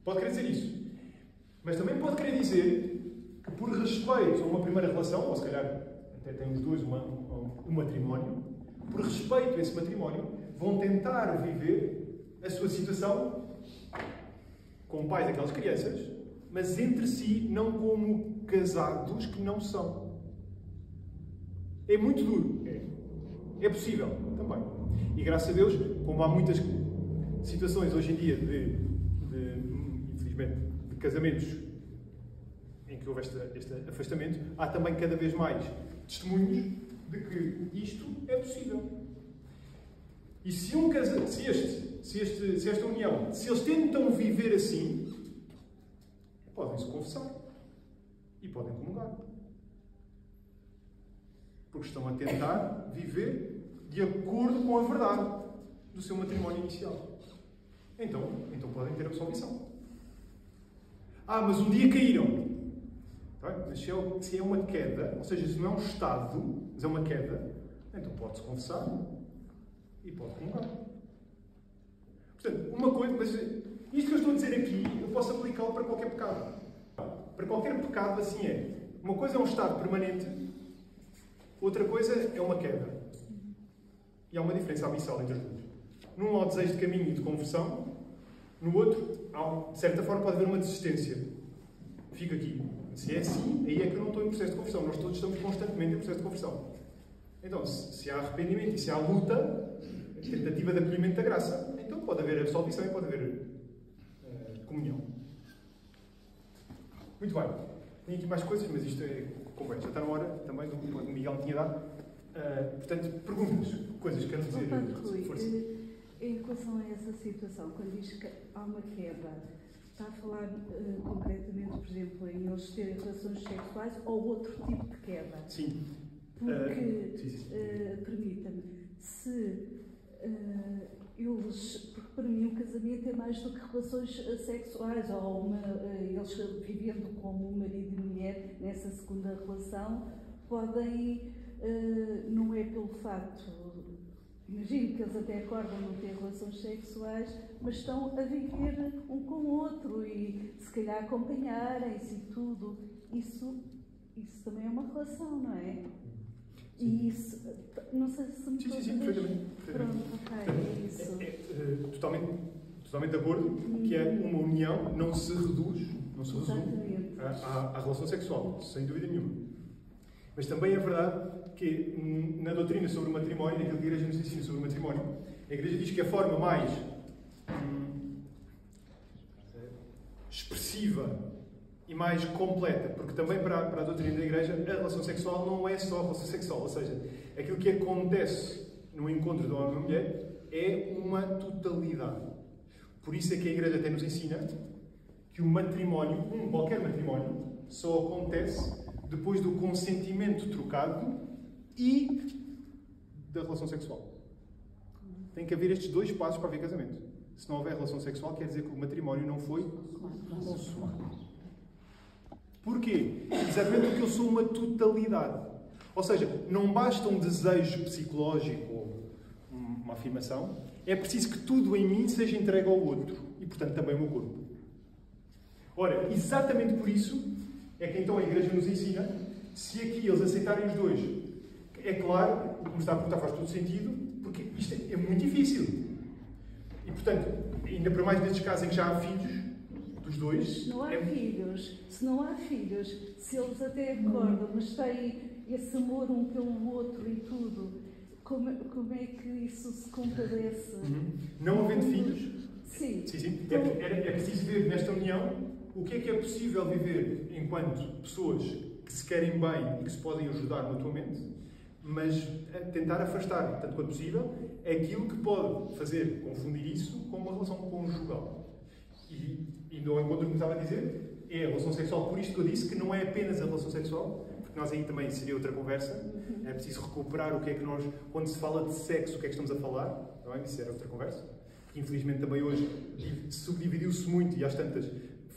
Pode querer dizer isso. Mas também pode querer dizer que, por respeito a uma primeira relação, ou se calhar até têm os dois um matrimónio, por respeito a esse matrimónio, vão tentar viver a sua situação como pais daquelas crianças, mas entre si, não como casados que não são. É muito duro. É possível também. E graças a Deus, como há muitas situações hoje em dia infelizmente, de casamentos em que houve este afastamento, há também cada vez mais testemunhos de que isto é possível. E se esta união, se eles tentam viver assim, podem-se confessar e podem comungar. Porque estão a tentar viver de acordo com a verdade do seu matrimónio inicial. Então podem ter absolvição. Mas um dia caíram. Mas se é uma queda, ou seja, se não é um estado, mas é uma queda, então pode-se confessar e pode comungar. Portanto, uma coisa, mas isto que eu estou a dizer aqui, eu posso aplicá-lo para qualquer pecado. Para qualquer pecado, assim é. Uma coisa é um estado permanente, outra coisa é uma queda. E há uma diferença abissal entre os dois. Num há o desejo de caminho e de conversão, no outro, de certa forma, pode haver uma desistência. Fica aqui. Se é assim, aí é que eu não estou em processo de conversão. Nós todos estamos constantemente em processo de conversão. Então, se há arrependimento e se há luta, tentativa de acolhimento da graça, então pode haver absolvição e pode haver comunhão. Muito bem. Tenho aqui mais coisas, mas isto é conversa. Já está na hora também do que o Miguel me tinha dado. Portanto, perguntas, coisas que quero dizer. Rui, em relação a essa situação, quando diz que há uma queda, está a falar concretamente, por exemplo, em eles terem relações sexuais ou outro tipo de queda? Sim. Porque, permita-me, se porque para mim o casamento é mais do que relações sexuais, ou eles vivendo como marido e mulher nessa segunda relação, podem, não é pelo facto, imagino que eles até acordam não ter relações sexuais, mas estão a viver um com o outro e se calhar acompanharem-se e tudo. Isso também é uma relação, não é? E isso, não sei se me estou a Sim, perfeitamente. Pronto, ok, é isso. Totalmente de acordo que é uma união não se resume à relação sexual, sem dúvida nenhuma. Mas também é verdade que na doutrina sobre o matrimónio, naquilo que a Igreja nos ensina sobre o matrimónio, a Igreja diz que a forma mais expressiva e mais completa, porque também para a doutrina da Igreja a relação sexual não é só a relação sexual, ou seja, aquilo que acontece no encontro de homem e mulher é uma totalidade. Por isso é que a Igreja até nos ensina que o matrimónio, qualquer matrimónio, só acontece depois do consentimento trocado e da relação sexual. Tem que haver estes dois passos para haver casamento. Se não houver relação sexual, quer dizer que o matrimónio não foi consumado. Porquê? Exatamente porque eu sou uma totalidade. Ou seja, não basta um desejo psicológico ou uma afirmação, é preciso que tudo em mim seja entregue ao outro e, portanto, também ao meu corpo. Ora, exatamente por isso é que então a Igreja nos ensina, se aqui eles aceitarem os dois, é claro, o que me está a perguntar faz todo sentido, porque isto é muito difícil. E, portanto, ainda para mais nestes casos em que já há filhos dos dois... Se não há filhos, se eles até acordam, mas têm esse amor um pelo outro e tudo, como é que isso se compadece? Não havendo filhos... Sim. É preciso ver nesta união o que é possível viver enquanto pessoas que se querem bem e que se podem ajudar mutuamente, mas tentar afastar, tanto quanto possível, aquilo que pode fazer confundir isso com uma relação conjugal. E no encontro que me estava a dizer, é a relação sexual, por isto que eu disse, que não é apenas a relação sexual, porque nós aí também seria outra conversa, é preciso recuperar o que é que nós, quando se fala de sexo, o que é que estamos a falar, não é? Isso era outra conversa, porque infelizmente também hoje subdividiu-se muito e às tantas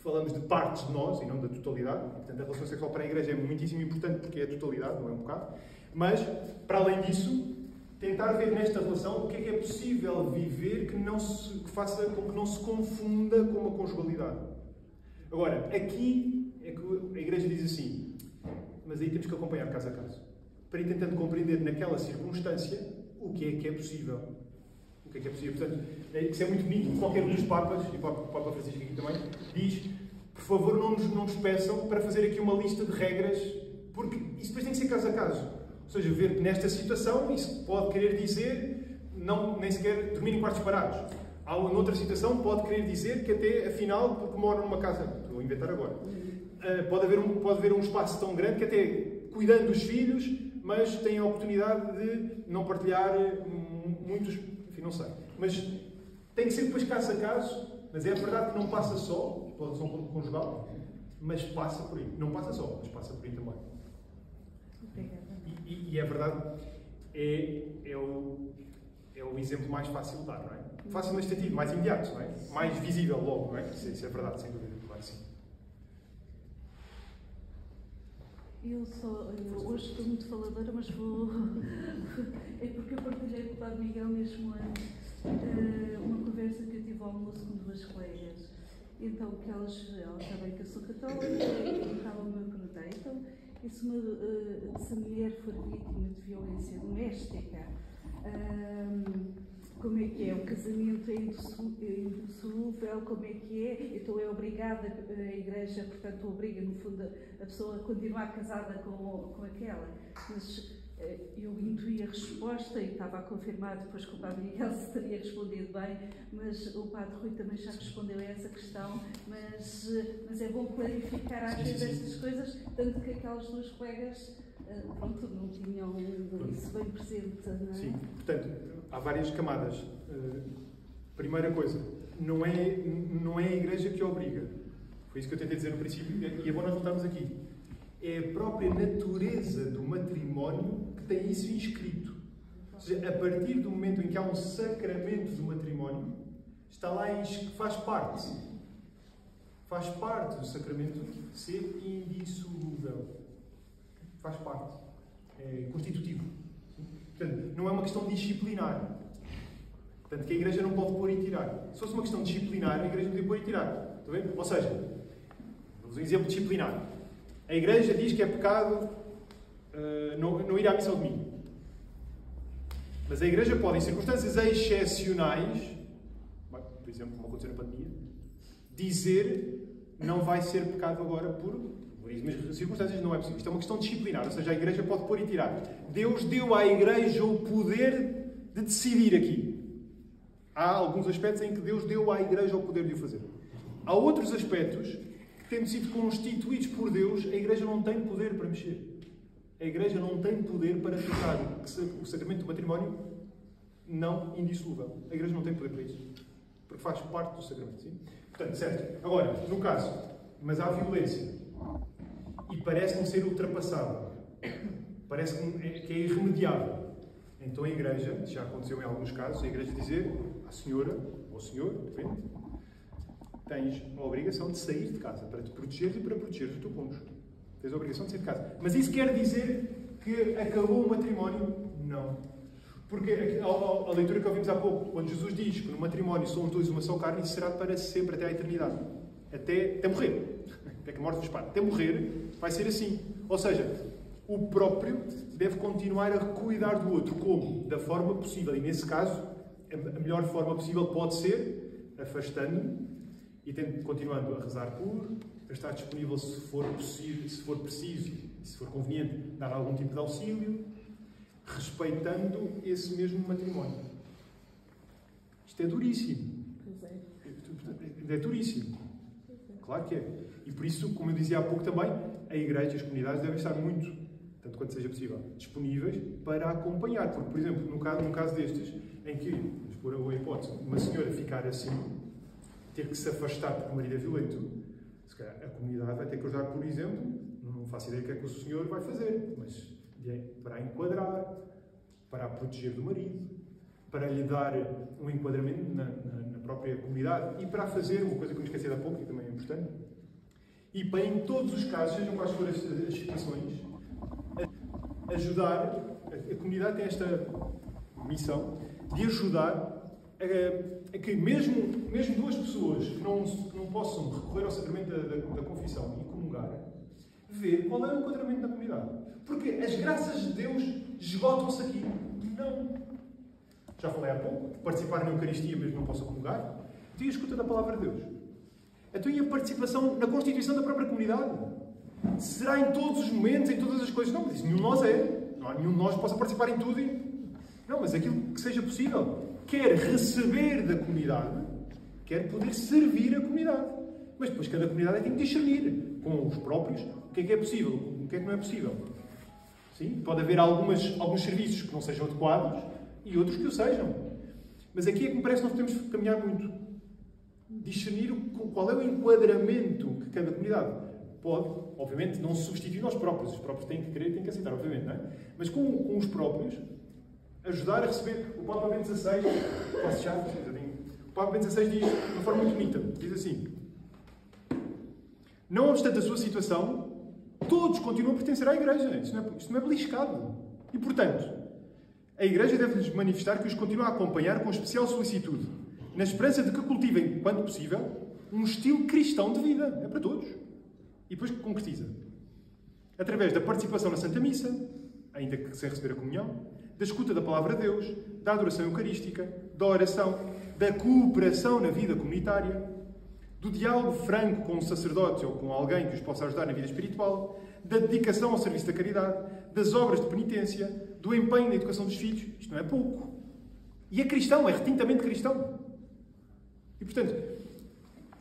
falamos de partes de nós e não da totalidade, e, portanto a relação sexual para a Igreja é muitíssimo importante porque é a totalidade, não é um bocado, mas, para além disso, tentar ver nesta relação o que é possível viver que faça com que não se confunda com uma conjugalidade. Agora, aqui é que a Igreja diz assim, mas aí temos que acompanhar caso a caso, para ir tentando compreender naquela circunstância o que é possível. O que é possível. Portanto, isso é muito bonito. Qualquer um dos Papas, e o Papa Francisco aqui também, diz, por favor, não nos peçam para fazer aqui uma lista de regras, porque isso depois tem que ser caso a caso. Ou seja, ver que nesta situação isso pode querer dizer nem sequer dormir em quartos separados. Noutra situação pode querer dizer que até, afinal, porque moram numa casa, estou a inventar agora, pode haver um espaço tão grande que até cuidando dos filhos, mas têm a oportunidade de não partilhar muitos, enfim, não sei. Mas tem que ser depois caso a caso, mas é verdade que não passa só pela relação conjugal, mas passa por aí. Não passa só, mas passa por aí também. E é verdade, é o exemplo mais fácil de dar, não é? Fácil neste sentido, mais imediato, não é? Mais visível logo, não é? Isso é verdade, sem dúvida, claro que sim. Eu hoje estou muito faladora, mas vou... É porque eu partilhei com o Padre Miguel mesmo antes uma conversa que eu tive ao almoço com duas colegas. Então, que elas sabem que eu sou católica e estavam-me a perguntar, então, e se a mulher for vítima de violência doméstica, como é que é? O casamento é indissolúvel, como é que é? Então é obrigada, a Igreja, portanto, obriga, no fundo, a pessoa a continuar casada com aquela. Mas eu intuí a resposta e estava a confirmar depois que o Padre Miguel se teria respondido bem, mas o Padre Rui também já respondeu a essa questão, mas é bom clarificar às vezes estas coisas, tanto que aquelas duas colegas pronto, não tinham isso bem presente, não é? Sim, portanto, há várias camadas. Primeira coisa, não é a Igreja que obriga. Foi isso que eu tentei dizer no princípio, e é bom nós voltarmos aqui. É a própria natureza do matrimónio que tem isso inscrito. Ou seja, a partir do momento em que há um sacramento do matrimónio, está lá faz parte do sacramento ser indissolúvel. Faz parte. É constitutivo. Portanto, não é uma questão disciplinar. Portanto, que a Igreja não pode pôr e tirar. Se fosse uma questão disciplinar, a Igreja podia pôr e tirar. Está bem? Ou seja, vamos um exemplo disciplinar. A Igreja diz que é pecado não ir à missa ao domingo. Mas a Igreja pode, em circunstâncias excepcionais, por exemplo, como aconteceu na pandemia, dizer não vai ser pecado agora por mesmas circunstâncias, não é possível. Isto é uma questão disciplinar, ou seja, a Igreja pode pôr e tirar. Deus deu à Igreja o poder de decidir aqui. Há alguns aspectos em que Deus deu à Igreja o poder de o fazer. Há outros aspectos que, tendo sido constituídos por Deus, a Igreja não tem poder para mexer. A Igreja não tem poder para tornar o sacramento do matrimónio não indissolúvel. A Igreja não tem poder para isso. Porque faz parte do sacramento. Sim? Portanto, certo. Agora, no caso, mas há violência. E parece-me ser ultrapassada. Parece que é irremediável. Então a Igreja, já aconteceu em alguns casos, a Igreja dizer à senhora, ou ao senhor, depende, tens a obrigação de sair de casa para te protegeres e para protegeres o teu cônjuge. Tens a obrigação de sair de casa. Mas isso quer dizer que acabou o matrimónio? Não. Porque a leitura que ouvimos há pouco, quando Jesus diz que no matrimónio somos dois uma só carne, isso será para sempre, até à eternidade. Até morrer. Até que a morte nos pare. Até morrer vai ser assim. Ou seja, o próprio deve continuar a cuidar do outro. Como? Da forma possível. E nesse caso, a melhor forma possível pode ser afastando-me e continuando a rezar a estar disponível se for possível, se for preciso, se for conveniente, dar algum tipo de auxílio, respeitando esse mesmo matrimónio. Isto é duríssimo. É duríssimo. Claro que é. E por isso, como eu dizia há pouco também, a Igreja e as comunidades devem estar muito, tanto quanto seja possível, disponíveis para acompanhar. Porque, por exemplo, num caso destes, em que, vamos pôr a hipótese, uma senhora ficar assim, ter que se afastar porque o marido é violento, se calhar a comunidade vai ter que ajudar, por exemplo, não faço ideia do que é que o senhor vai fazer, mas para a enquadrar, para a proteger do marido, para lhe dar um enquadramento na própria comunidade e para a fazer, uma coisa que eu me esqueci há pouco e também é importante, e para, em todos os casos, sejam quais forem as situações, ajudar, a comunidade tem esta missão de ajudar a que mesmo duas pessoas que não possam recorrer ao sacramento da confissão e comungar, ver qual é o enquadramento da comunidade. Porque as graças de Deus esgotam-se aqui. Não. Já falei há pouco, participar na Eucaristia mesmo não possam comungar, e a escuta da palavra de Deus. Então, e a participação na constituição da própria comunidade? Será em todos os momentos, em todas as coisas? Não, mas isso nenhum de nós é. Não há nenhum de nós que possa participar em tudo. Não, mas aquilo que seja possível. Quer receber da comunidade, quer poder servir a comunidade. Mas depois cada comunidade tem que discernir com os próprios o que é possível, o que é que não é possível. Sim? Pode haver alguns serviços que não sejam adequados e outros que o sejam. Mas aqui é que me parece que nós podemos caminhar muito. Discernir qual é o enquadramento que cada comunidade pode, obviamente, não se substituir aos próprios. Os próprios têm que querer, têm que aceitar, obviamente, não é? Mas com os próprios, ajudar a receber. O Papa Bento XVI, posso já? O Papa Bento XVI diz, de uma forma muito bonita, diz assim: não obstante a sua situação, todos continuam a pertencer à Igreja. Isto não é beliscado. E, portanto, a Igreja deve-lhes manifestar que os continua a acompanhar com especial solicitude, na esperança de que cultivem, quando possível, um estilo cristão de vida. É para todos. E depois concretiza. Através da participação na Santa Missa, ainda que sem receber a comunhão, da escuta da Palavra de Deus, da adoração eucarística, da oração, da cooperação na vida comunitária, do diálogo franco com os sacerdotes ou com alguém que os possa ajudar na vida espiritual, da dedicação ao serviço da caridade, das obras de penitência, do empenho na educação dos filhos. Isto não é pouco. E é cristão, é retintamente cristão. E, portanto,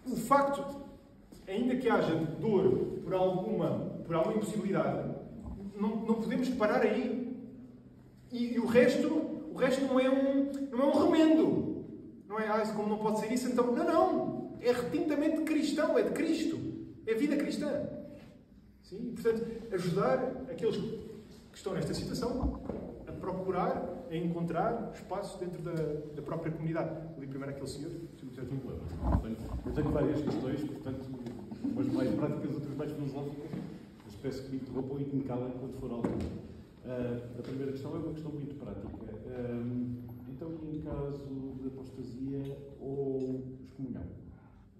o facto, ainda que haja dor por alguma impossibilidade, não podemos parar aí. E o resto não é um remendo. Não é, como não pode ser isso, então... Não. É retintamente cristão, é de Cristo. É vida cristã. Sim? E, portanto, ajudar aqueles que estão nesta situação a procurar, a encontrar espaço dentro da própria comunidade. Ali primeiro aquele senhor. Eu tenho várias questões, portanto, umas mais práticas, outras mais filosóficas, mas peço que me interrompam e que me calem quando for ao altura. A primeira questão é uma questão muito prática. Então, em caso de apostasia ou excomunhão,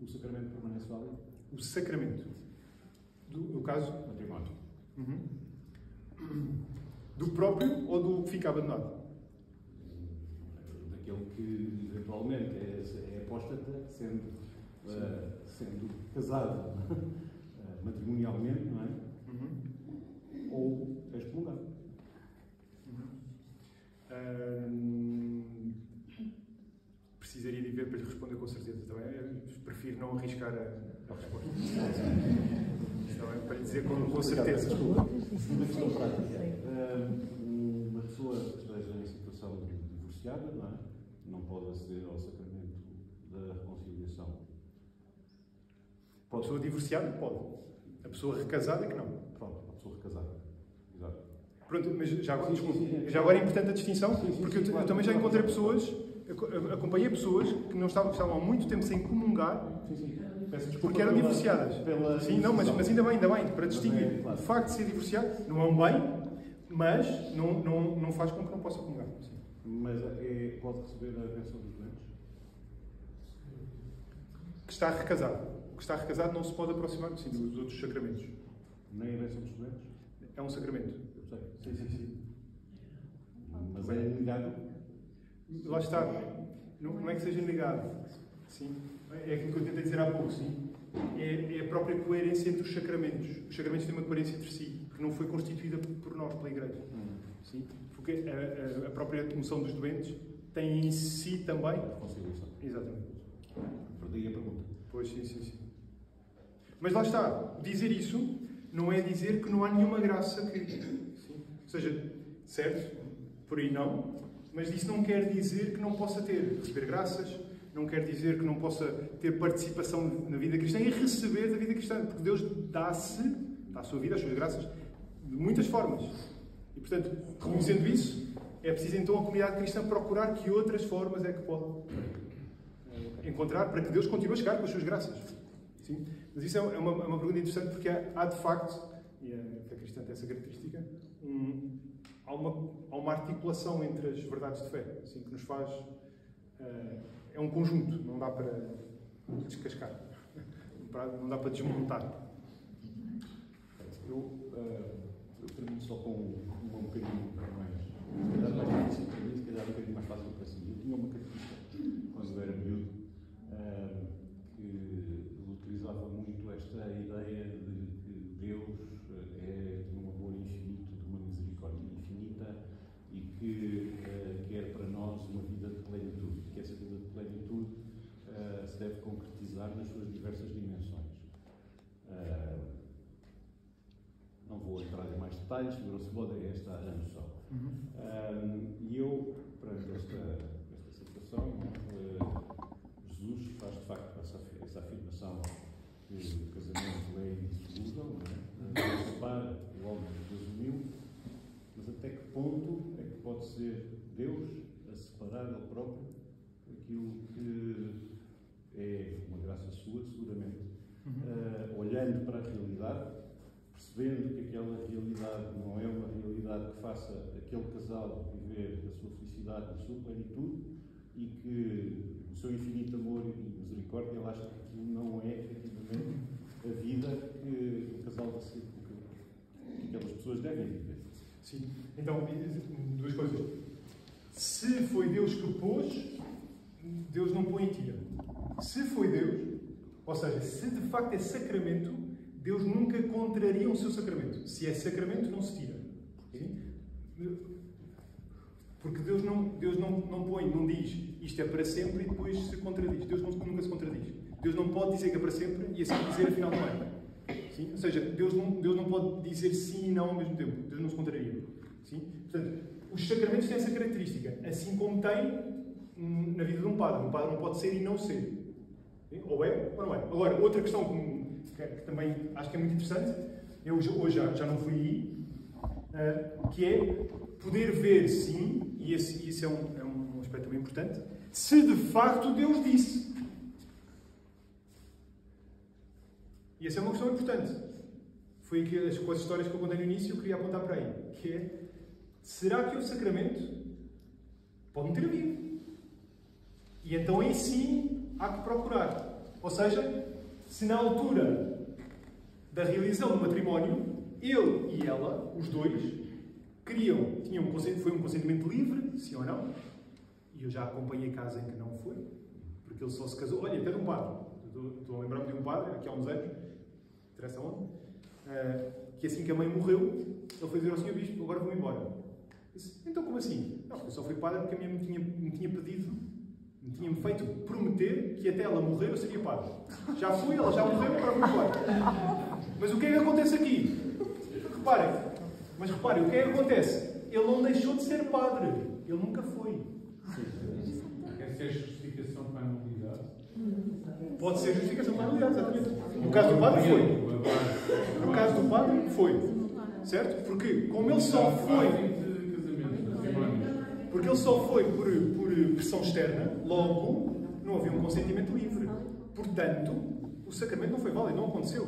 o sacramento permanece válido? O sacramento. No caso? Matrimónio. Do próprio ou do que fica abandonado? Daquele que eventualmente é apóstata, sendo casado matrimonialmente, não é? Ou excomungado. Precisaria de ver para lhe responder com certeza. Também prefiro não arriscar a resposta. Para lhe dizer com certeza. Uma questão prática. Uma pessoa que esteja em situação de divorciada, não é? Não pode aceder ao sacramento da reconciliação. A pessoa divorciada pode. A pessoa recasada é que não. Pronto, a pessoa recasada. Exato. Pronto, mas já agora é importante a distinção, porque eu também já encontrei pessoas, acompanhei pessoas que estavam há muito tempo sem comungar, porque eram divorciadas. Sim, não, mas ainda bem, para distinguir. O facto de ser divorciado não é um bem, mas não faz com que não possa comungar. Sim. Mas pode receber a bênção dos doentes? Que está recasado. O que está recasado não se pode aproximar dos outros sacramentos. Nem a bênção dos doentes? É um sacramento. Eu sei. Sim. Mas é negado? Lá está. Não é que seja negado. Sim. É aquilo que eu tentei dizer há pouco. Sim. É a própria coerência entre os sacramentos. Os sacramentos têm uma coerência entre si, que não foi constituída por nós, pela Igreja. Sim. Porque a própria comoção dos doentes tem em si também... A reconciliação. Exatamente. Perdi a pergunta. Pois, sim. Mas lá está. Dizer isso não é dizer que não há nenhuma graça que... Sim. Ou seja, certo, por aí não, mas isso não quer dizer que não possa receber graças, não quer dizer que não possa ter participação na vida cristã e receber da vida cristã, porque Deus dá a sua vida, as suas graças, de muitas formas. E, portanto, reconhecendo isso, é preciso então a comunidade cristã procurar que outras formas é que pode encontrar para que Deus continue a chegar com as suas graças. Sim? Mas isso é uma pergunta interessante, porque há de facto, e a fé cristã tem essa característica, há uma articulação entre as verdades de fé, assim, que nos faz... é um conjunto, não dá para descascar, não dá para desmontar. Eu termino só com uma um bocadinho mais difícil para mim, se calhar um bocadinho mais fácil para si. Eu tinha uma característica, quando era miúdo, que utilizava muito esta ideia de que Deus é de um amor infinito, de uma misericórdia infinita e que quer para nós uma vida de plenitude, que essa vida de plenitude se deve concretizar nas suas diversas dimensões. Não vou entrar em mais detalhes, grosso modo é esta a noção. E eu, perante esta situação, questão, Jesus faz de facto essa afirmação que o casamento é indissolúvel, não separa o homem de Deus uniu, mas até que ponto é que pode ser Deus a separar ele próprio aquilo que é uma graça sua, seguramente, olhando para a realidade, percebendo que aquela realidade não é uma realidade que faça aquele casal viver a sua felicidade, a sua plenitude, e que o seu infinito amor e misericórdia, ele acha que aquilo não é efetivamente a vida que o casal que aquelas pessoas devem viver. Sim. Então, duas coisas. Se foi Deus que pôs, Deus não põe em ti. Se foi Deus, ou seja, se de facto é sacramento, Deus nunca contraria o seu sacramento. Se é sacramento, não se tira. Porque Deus não põe, não diz isto é para sempre e depois se contradiz. Deus nunca se contradiz. Deus não pode dizer que é para sempre e assim dizer afinal não é. Sim? Ou seja, Deus não pode dizer sim e não ao mesmo tempo. Deus não se contraria. Sim? Portanto, os sacramentos têm essa característica, assim como tem na vida de um padre. Um padre não pode ser e não ser. Sim? Ou é ou não é. Agora, outra questão que também acho que é muito interessante, eu hoje já não fui aí, que é poder ver, sim, e isso é um aspecto bem importante, se de facto Deus disse. E essa é uma questão importante. Foi com as histórias que eu contei no início, eu queria apontar para aí, que é, será que o sacramento pode não ter havido? E então aí sim há que procurar. Ou seja, se na altura da realização do matrimónio, ele e ela, os dois, foi um consentimento livre, sim ou não? E eu já acompanhei casos em que não foi, porque ele só se casou. Olha, até de um padre. Estou a lembrar-me de um padre, aqui há uns anos, interessa onde, que assim que a mãe morreu, ele foi dizer ao Senhor Bispo, agora vou-me embora. Disse, então como assim? Não, eu só fui padre porque a minha me tinha pedido, me tinha feito prometer que até ela morrer eu seria padre. Já fui, ela já morreu, agora vou embora. Mas o que é que acontece aqui? Reparem, o que é que acontece? Ele não deixou de ser padre. Ele nunca foi. Quer ser justificação para a nulidade? Pode ser justificação para a nulidade, exatamente. No caso do padre, foi. No caso do padre, foi. Certo? Porque, como ele só foi... Porque ele só foi por pressão externa, logo, não havia um consentimento livre. Portanto, o sacramento não foi válido, não aconteceu.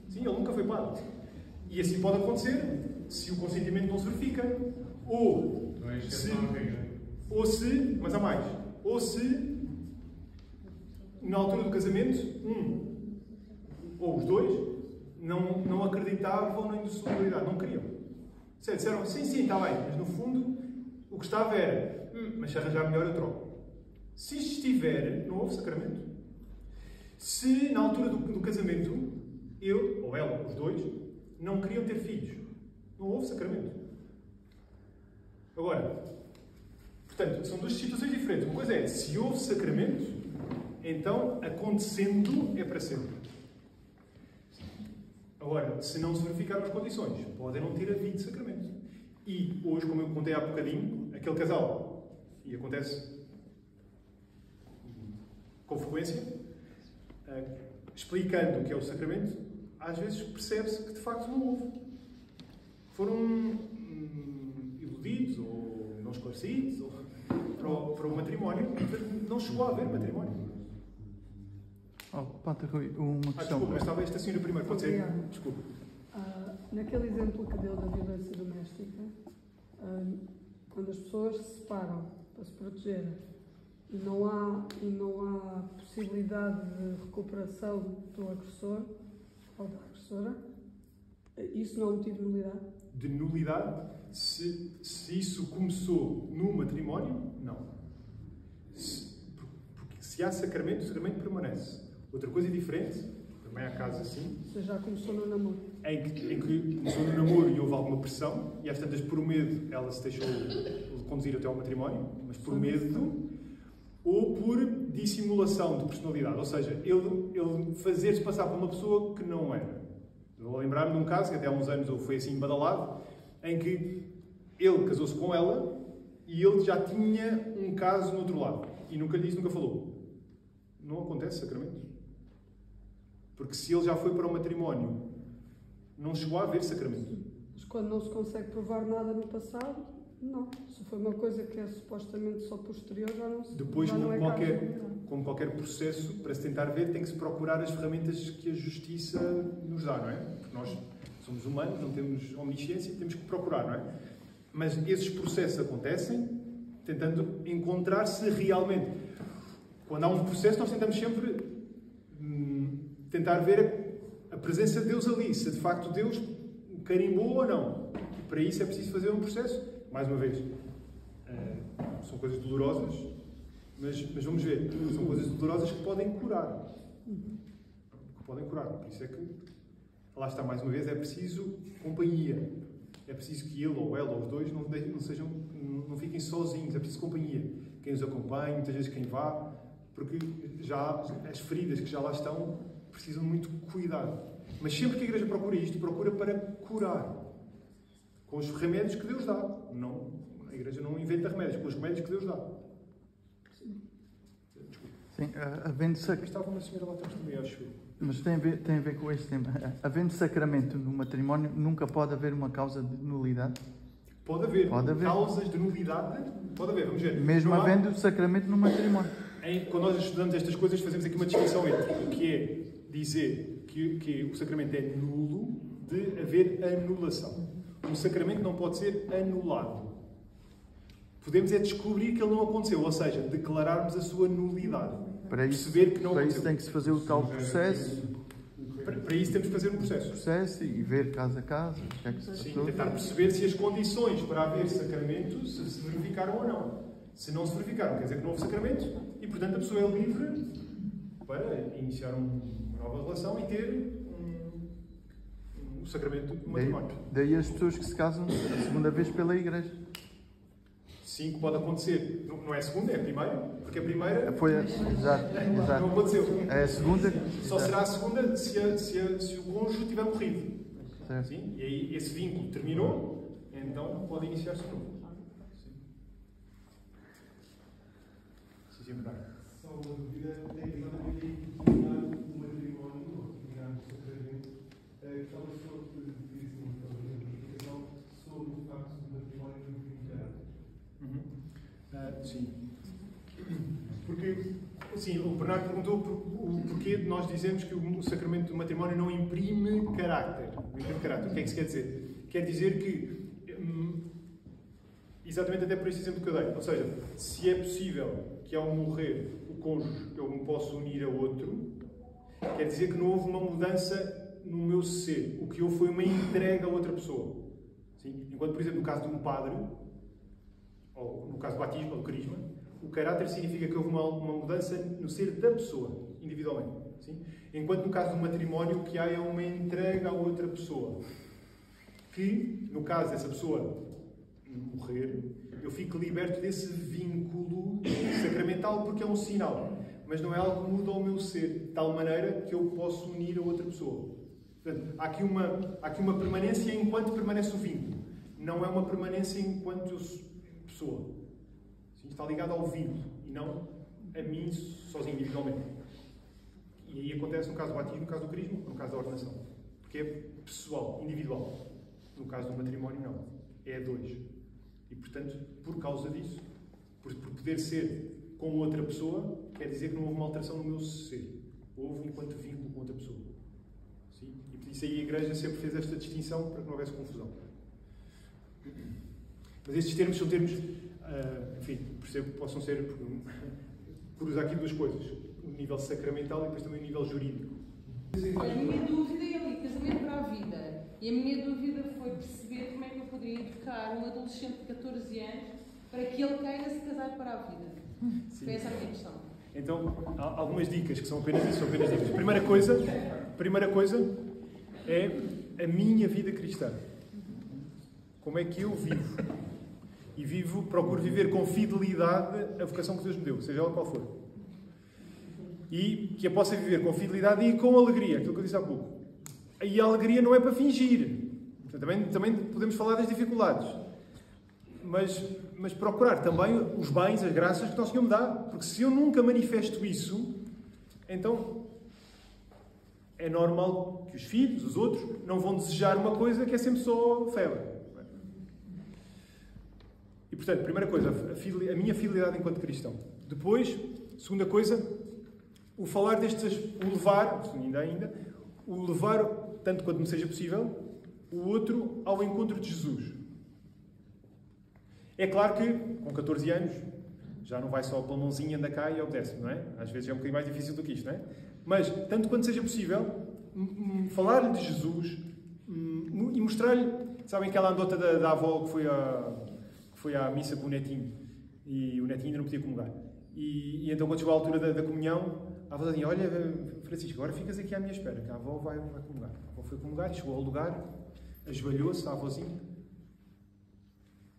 Sim, ele nunca foi padre. E assim pode acontecer se o consentimento não se verifica, mas há mais, ou se na altura do casamento ou os dois não acreditavam na indissolubilidade, não queriam. Disseram, sim, está bem, mas no fundo o que estava era, mas se arranjar melhor eu troco. Se estiver, não houve sacramento. Se na altura do casamento ele ou ela, os dois, não queriam ter filhos, não houve sacramento. Agora, portanto, são duas situações diferentes. Uma coisa é, se houve sacramento, então, acontecendo, é para sempre. Agora, se não se verificaram as condições, podem não ter havido sacramento. E hoje, como eu contei há bocadinho, aquele casal, e acontece com frequência, explicando o que é o sacramento, às vezes percebe-se que de facto não houve. Foram iludidos ou não esclarecidos para o matrimónio, não chegou a haver matrimónio. Padre Rui, uma questão. Desculpa, mas estava esta senhora primeiro, pode ser? Desculpa. Naquele exemplo que deu da violência doméstica, quando as pessoas se separam para se protegerem e não há possibilidade de recuperação do agressor ou da agressora, isso não é um motivo de nulidade? De nulidade, se isso começou no matrimónio, não. Porque se há sacramento, o sacramento permanece. Outra coisa diferente, também há casos assim. Você já começou no namoro? Em que começou no namoro e houve alguma pressão, e às tantas, por medo, ela se deixou conduzir até ao matrimónio, mas por medo, ou por dissimulação de personalidade. Ou seja, ele fazer-se passar por uma pessoa que não era. Eu vou lembrar-me de um caso, que até há uns anos foi assim badalado, em que ele casou-se com ela e ele já tinha um caso no outro lado. e nunca lhe disse, nunca falou. Não acontece sacramento. Porque se ele já foi para o matrimónio, não chegou a haver sacramento. Mas quando não se consegue provar nada no passado, não. Se foi uma coisa que é supostamente só posterior, já não se... Depois, já não é como qualquer processo, para se tentar ver, tem que se procurar as ferramentas que a justiça nos dá, não é? Porque nós somos humanos, não temos omnisciência, temos que procurar, não é? Mas esses processos acontecem tentando encontrar se realmente... Quando há um processo, nós tentamos sempre tentar ver a presença de Deus ali, se de facto Deus carimbou ou não. E para isso é preciso fazer um processo. Mais uma vez, são coisas dolorosas, mas vamos ver, são coisas dolorosas que podem curar. Que podem curar. Por isso é que, lá está, mais uma vez, é preciso companhia. É preciso que ele ou ela ou os dois não fiquem sozinhos. É preciso companhia. Quem os acompanhe, muitas vezes quem vá, porque já as feridas que já lá estão precisam de muito cuidado. Mas sempre que a Igreja procura isto, procura para curar. Com os remédios que Deus dá. Não, a Igreja não inventa remédios, com os remédios que Deus dá. Desculpa. Sim, havendo Estava uma senhora lá atrás também, acho. Mas tem a ver com este tema. Havendo sacramento no matrimónio, nunca pode haver uma causa de nulidade? Pode haver. Pode haver. Causas de nulidade? Pode haver, vamos ver. Mesmo havendo sacramento no matrimónio. Quando nós estudamos estas coisas, fazemos aqui uma distinção entre o que é dizer que o sacramento é nulo de haver anulação. Um sacramento não pode ser anulado. Podemos é descobrir que ele não aconteceu, ou seja, declararmos a sua nulidade. Para isso, perceber que não para aconteceu. isso tem que se fazer o tal processo. Para isso temos que fazer um processo. E ver caso a caso o que é que se Sim, passou. tentar perceber se as condições para haver sacramento se verificaram ou não. Se não se verificaram, quer dizer que não houve sacramento e, portanto, a pessoa é livre para iniciar uma nova relação e ter um sacramento do matrimónio. Daí as pessoas que se casam a segunda vez pela Igreja. Sim, que pode acontecer. Não é a segunda, é a primeira, porque a primeira Exato. não aconteceu. É a segunda. Só será a segunda se o cônjuge tiver morrido. Certo. Sim? E aí esse vínculo terminou, então pode iniciar-se de novo. Sim, verdade. Só uma dúvida, tem que terminar o matrimónio, ou terminar o sacramento, gostava só de pedir uma explicação sobre o facto do matrimónio não ter caráter. Sim. Porque, sim, o Bernardo perguntou o porquê de nós dizemos que o sacramento do matrimónio não imprime caráter. Não imprime caráter. O que é que isso quer dizer? Quer dizer que, exatamente até por este exemplo que eu dei, ou seja, se é possível que ao morrer o cônjuge eu me possa unir a outro, quer dizer que não houve uma mudança no meu ser. O que houve foi uma entrega a outra pessoa. Sim? Enquanto, por exemplo, no caso de um padre, ou no caso do batismo ou do crisma, o caráter significa que houve uma mudança no ser da pessoa, individualmente. Sim? Enquanto no caso do matrimónio, o que há é uma entrega a outra pessoa. Que, no caso dessa pessoa morrer, eu fico liberto desse vínculo sacramental porque é um sinal. Mas não é algo que muda o meu ser, de tal maneira que eu posso unir a outra pessoa. Portanto, há aqui uma permanência enquanto permanece o vínculo. Não é uma permanência enquanto pessoa. Sim, está ligado ao vínculo e não a mim sozinho, individualmente. E aí acontece no caso do batismo, no caso do crisma, no caso da ordenação. Porque é pessoal, individual. No caso do matrimónio, não. É a dois. E, portanto, por causa disso, por poder ser com outra pessoa, quer dizer que não houve uma alteração no meu ser. Houve enquanto vínculo com outra pessoa. Sim? E por isso aí a Igreja sempre fez esta distinção para que não houvesse confusão. Mas estes termos são termos, enfim, percebo que possam ser, cruzar aqui duas coisas. O nível sacramental e depois também o nível jurídico. A minha dúvida é ali, casamento para a vida. E a minha dúvida foi perceber como é que eu poderia educar um adolescente de 14 anos para que ele queira se casar para a vida. Sim. Foi essa a minha questão. Então, há algumas dicas que são apenas isso, são apenas dicas. Primeira coisa é a minha vida cristã. Como é que eu vivo? E procuro viver com fidelidade a vocação que Deus me deu, seja ela qual for. E que eu possa viver com fidelidade e com alegria, aquilo que eu disse há pouco. E a alegria não é para fingir. Também podemos falar das dificuldades. mas procurar também os bens, as graças que o Nosso Senhor me dá. Porque se eu nunca manifesto isso, então é normal que os filhos, os outros, não vão desejar uma coisa que é sempre só febre. E, portanto, primeira coisa, a minha fidelidade enquanto cristão. Depois, segunda coisa, o falar o levar, tanto quanto me seja possível, o outro ao encontro de Jesus. É claro que, com 14 anos, já não vai só pela mãozinha, anda cá e obedece, não é? Às vezes é um bocadinho mais difícil do que isto, não é? Mas, tanto quanto seja possível, falar-lhe de Jesus e mostrar-lhe, sabem aquela andota da avó que foi à missa com o netinho, e o netinho ainda não podia comungar. E então, quando chegou à altura da comunhão, a avó dizia: olha, Francisco, agora ficas aqui à minha espera, que a avó vai comungar. A avó foi comungar, chegou ao lugar, ajoelhou-se à avózinha,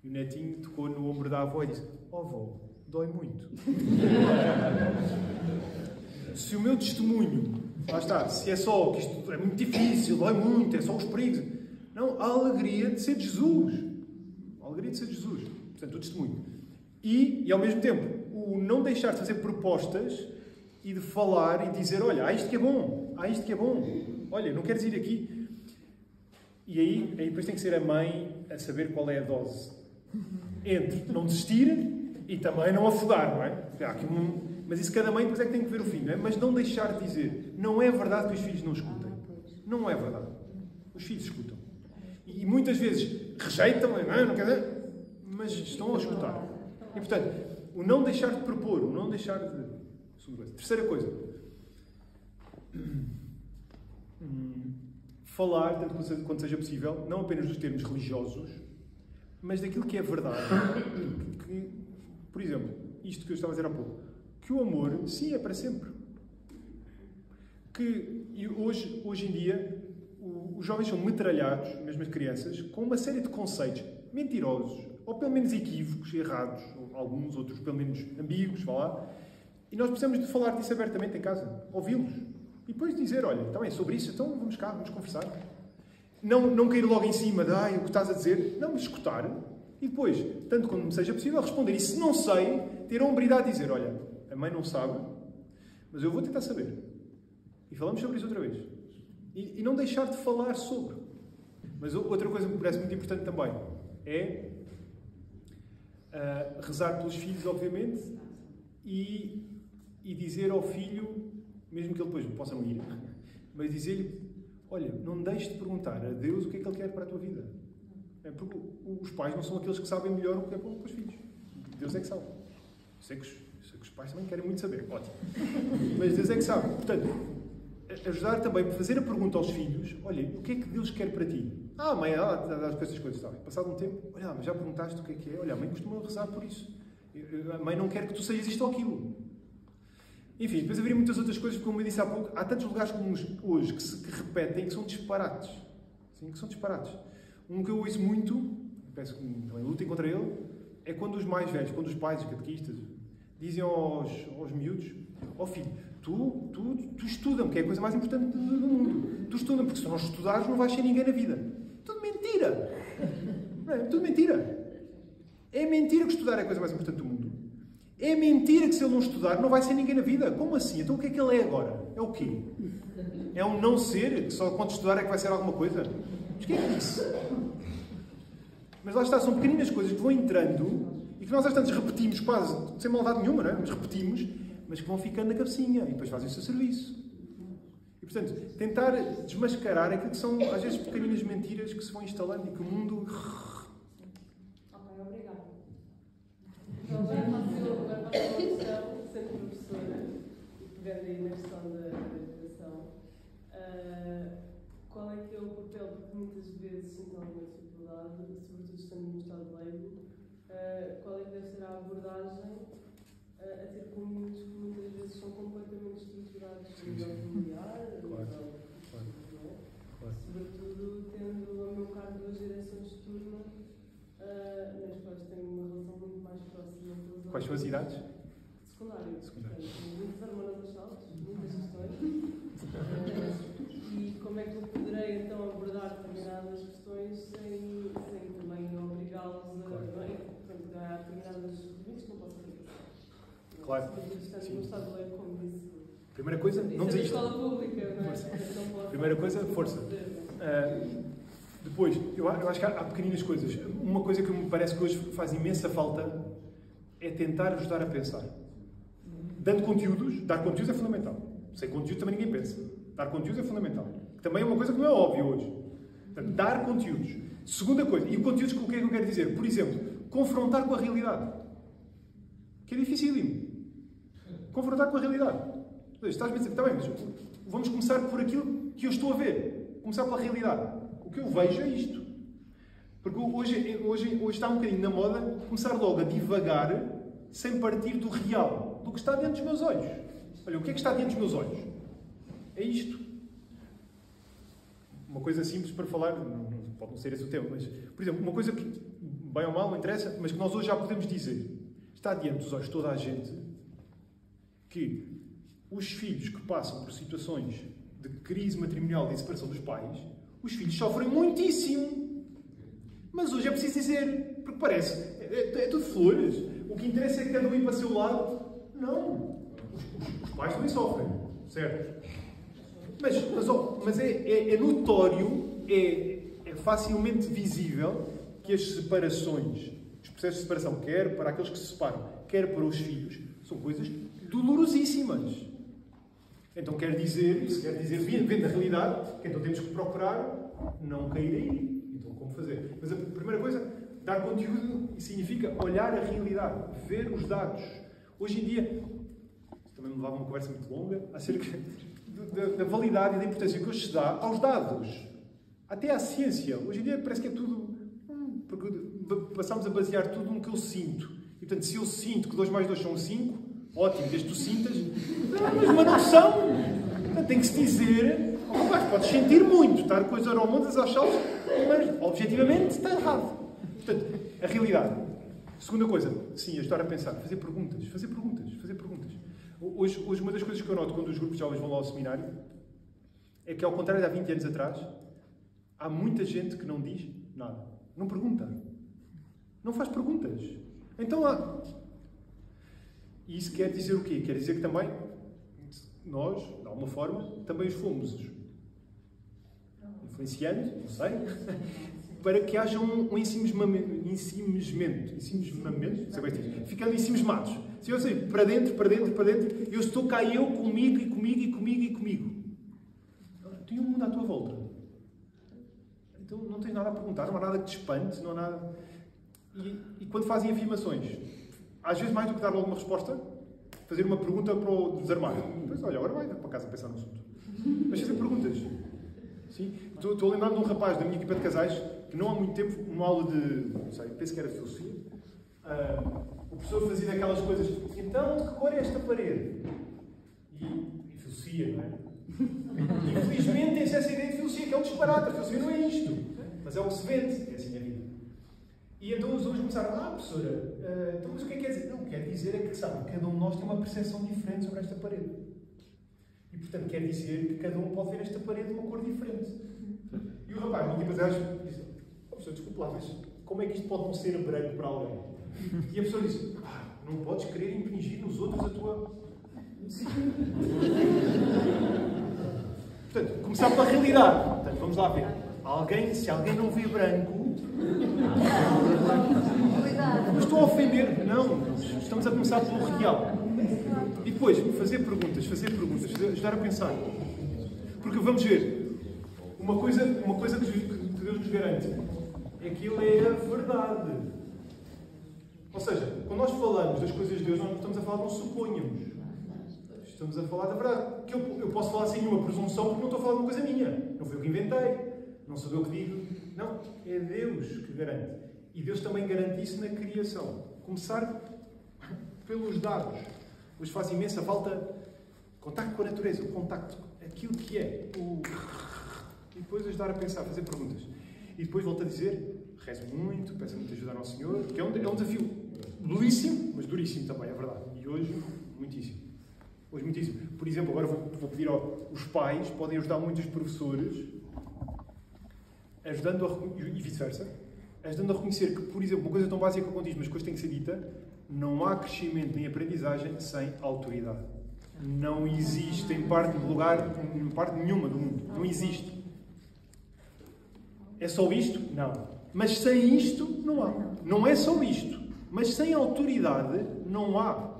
e o netinho tocou no ombro da avó e disse: ó avó, dói muito. Se o meu testemunho, lá está, se é só que isto é muito difícil, dói muito, é só os perigos. Não, a alegria de ser de Jesus. A alegria de ser de Jesus. Portanto, o testemunho. E ao mesmo tempo, o não deixar de fazer propostas e de falar e dizer: olha, há isto que é bom, há isto que é bom. Olha, não queres ir aqui? E aí depois tem que ser a mãe a saber qual é a dose. Entre não desistir e também não afogar, não é? Mas isso cada mãe depois é que tem que ver o fim, não é? Mas não deixar de dizer. Não é verdade que os filhos não escutem. Não é verdade. Os filhos escutam. E muitas vezes rejeitam, não quer dizer, mas estão a escutar. E portanto, o não deixar de propor, o não deixar de... Terceira coisa. Falar, tanto quanto seja possível, não apenas dos termos religiosos, mas daquilo que é verdade. Que, por exemplo, isto que eu estava a dizer há pouco, que o amor, sim, é para sempre. Que hoje em dia, os jovens são metralhados, mesmo as crianças, com uma série de conceitos mentirosos, ou pelo menos equívocos, errados, alguns, outros pelo menos ambíguos, vá lá. E nós precisamos de falar disso abertamente em casa, ouvi-los. E depois dizer: olha, então é sobre isso, então vamos cá, vamos conversar. Não cair logo em cima de o que estás a dizer, não, mas escutar. E depois, tanto quanto me seja possível, responder. E se não sei, ter a hombridade de dizer: olha, a mãe não sabe, mas eu vou tentar saber. E falamos sobre isso outra vez. E não deixar de falar sobre. Mas outra coisa que me parece muito importante também é rezar pelos filhos, obviamente, e dizer ao filho, mesmo que ele depois possa não ir, mas dizer-lhe: olha, não deixes de perguntar a Deus o que é que Ele quer para a tua vida. Porque os pais não são aqueles que sabem melhor o que é para os filhos. Deus é que sabe. Sei que os pais também querem muito saber. Ótimo. Mas Deus é que sabe. Portanto, ajudar também a fazer a pergunta aos filhos: olha, o que é que Deus quer para ti? Mãe, dá com essas coisas, sabe? Passado um tempo: olha, mas já perguntaste o que é? Olha, a mãe costuma rezar por isso. A mãe não quer que tu sejas isto ou aquilo. Enfim, depois haveria muitas outras coisas, como eu disse há pouco, há tantos lugares comuns hoje que repetem que são disparates. Sim, que são disparates. Um que eu ouço muito, peço que também lutem contra ele, é quando os mais velhos, quando os pais, os catequistas, dizem aos miúdos: ó filho, tu estuda-me, que é a coisa mais importante do mundo. Tu estuda-me, porque se não estudares não vais ser ninguém na vida. Tudo mentira! Não é? Tudo mentira. É mentira que estudar é a coisa mais importante do mundo. É mentira que se ele não estudar não vai ser ninguém na vida. Como assim? Então o que é que ele é agora? É o quê? É um não ser? Que só quando estudar é que vai ser alguma coisa? Mas quem é que disse? Mas lá está, são pequeninas coisas que vão entrando e que nós às tantas repetimos quase, sem maldade nenhuma, não é? Mas repetimos, mas que vão ficando na cabecinha e depois fazem o seu serviço. E portanto, tentar desmascarar aquilo que são às vezes pequeninas mentiras que se vão instalando e que o mundo... Agora faço uma questão, sendo professora, e pegando aí na questão da educação, qual é que é o papel, porque muitas vezes sinto alguma dificuldade, sobretudo estando no estado de leigo, qual é que deve ser a abordagem a ter com miúdos que muitas vezes são completamente estruturados no nível familiar, sobretudo tendo a meu cargo duas direções de turma, nas quais tenho uma relação muito mais próxima com os. Quais são as idades? Secundário. Muitas hormonas aos saltos, muitas questões. E como é que eu poderei então abordar determinadas questões sem também obrigá-los a. Portanto, no Estado de Lei, como disse. Primeira coisa, não Isso é da desista. escola pública, não é? Força. Não pode Primeira coisa, força. Depois, eu acho que há pequeninas coisas. Uma coisa que me parece que hoje faz imensa falta é tentar ajudar a pensar. Dando conteúdos, dar conteúdos é fundamental. Sem conteúdos também ninguém pensa. Dar conteúdos é fundamental. Também é uma coisa que não é óbvia hoje. Portanto, dar conteúdos. Segunda coisa, e conteúdos, o que é que eu quero dizer? Por exemplo, confrontar com a realidade. Que é dificílimo. Confrontar com a realidade. Estás a dizer, está bem, mas vamos começar por aquilo que eu estou a ver. Começar pela realidade. O que eu vejo é isto. Porque hoje está um bocadinho na moda começar logo a divagar sem partir do real, do que está dentro dos meus olhos. Olha, o que é que está dentro dos meus olhos? É isto. Uma coisa simples para falar, pode não ser esse o tema, mas, por exemplo, uma coisa que, bem ou mal, não interessa, mas que nós hoje já podemos dizer. Está diante dos olhos de toda a gente que os filhos que passam por situações de crise matrimonial e de separação dos pais, os filhos sofrem muitíssimo. Mas hoje é preciso dizer, porque parece, é tudo flores. O que interessa é que cada um ir para o seu lado. Não. Os pais também sofrem, certo? Mas é notório, é facilmente visível que as separações, os processos de separação, quer para aqueles que se separam, quer para os filhos, são coisas dolorosíssimas. Então quer dizer, vendo a realidade, que então temos que procurar não cair aí. Então como fazer? Mas a primeira coisa, dar conteúdo significa olhar a realidade, ver os dados. Hoje em dia, isto também me levava uma conversa muito longa, acerca da validade e da importância que hoje se dá aos dados. Até à ciência. Hoje em dia parece que é tudo... Porque passamos a basear tudo no que eu sinto. E portanto, se eu sinto que 2 mais 2 são 5, ótimo, desde que tu sintas... Mas não são! Portanto, tem que se dizer... Podes sentir muito, estar com as hormonas aos saltos, mas objetivamente está errado. Portanto, a realidade. Segunda coisa, sim, ajudar a pensar, fazer perguntas. Hoje, uma das coisas que eu noto quando os grupos de jovens vão lá ao seminário é que, ao contrário de há 20 anos atrás, há muita gente que não diz nada. Não pergunta. Não faz perguntas. Então há... E isso quer dizer o quê? Quer dizer que também nós, de alguma forma, também os fomos influenciando, não sei, para que haja um ensimismamento, ficando ensimismados. Se eu sei, para dentro, eu estou cá eu, comigo. Tem um mundo à tua volta. Então não tens nada a perguntar, não há nada que te espante, não há nada... E quando fazem afirmações, às vezes mais do que dar logo uma resposta, fazer uma pergunta para o desarmar. Pois olha, agora vai para casa pensar no assunto. Mas fazer perguntas. Sim? Estou a lembrar de um rapaz da minha equipa de casais que não há muito tempo, numa aula de, não sei, penso que era filosofia, o professor fazia daquelas coisas, então de que cor é esta parede? E filosofia, não é? Infelizmente tem-se essa ideia de filosofia, que é um disparate. A filosofia não é isto, mas é o que se vende, é assim a vida. E então os alunos começaram, professora, então, mas o que é que quer dizer? Não, quer dizer é que, sabe, cada um de nós tem uma percepção diferente sobre esta parede. E, portanto, quer dizer que cada um pode ver esta parede de uma cor diferente. E o rapaz, no tipo de disse, professor, desculpe lá, mas como é que isto pode não ser branco para alguém? E a pessoa disse, não podes querer impingir nos outros a tua... Portanto, começar pela realidade. Portanto, vamos lá ver. Se alguém não vê branco... Não estou a ofender, não. Estamos a começar pelo real. E depois, fazer perguntas, ajudar a pensar. Porque vamos ver, uma coisa que Deus nos garante é que Ele é a verdade. Ou seja, quando nós falamos das coisas de Deus, nós não estamos a falar de um suponhamos. Estamos a falar da verdade. Que eu posso falar sem nenhuma presunção porque não estou a falar de uma coisa minha. Não foi eu que inventei, não sou eu que digo. Não, é Deus que garante. E Deus também garante isso na criação. Começar pelos dados. Hoje faz imensa falta contacto com a natureza, o contacto, aquilo que é. E depois ajudar a pensar, fazer perguntas. E depois volto a dizer, rezo muito, peço muita ajuda ao Nosso Senhor, que é um desafio belíssimo, mas duríssimo também, é verdade. E hoje, muitíssimo. Por exemplo, agora vou pedir aos pais, podem ajudar muito os professores, ajudando e vice-versa, ajudando a reconhecer que, por exemplo, uma coisa tão básica quanto isto, mas que hoje tem que ser dita, Não há crescimento nem aprendizagem sem autoridade. Não existe em parte nenhuma do mundo. Não existe. É só isto? Não. Mas sem isto, não há. Não é só isto. Mas sem autoridade, não há.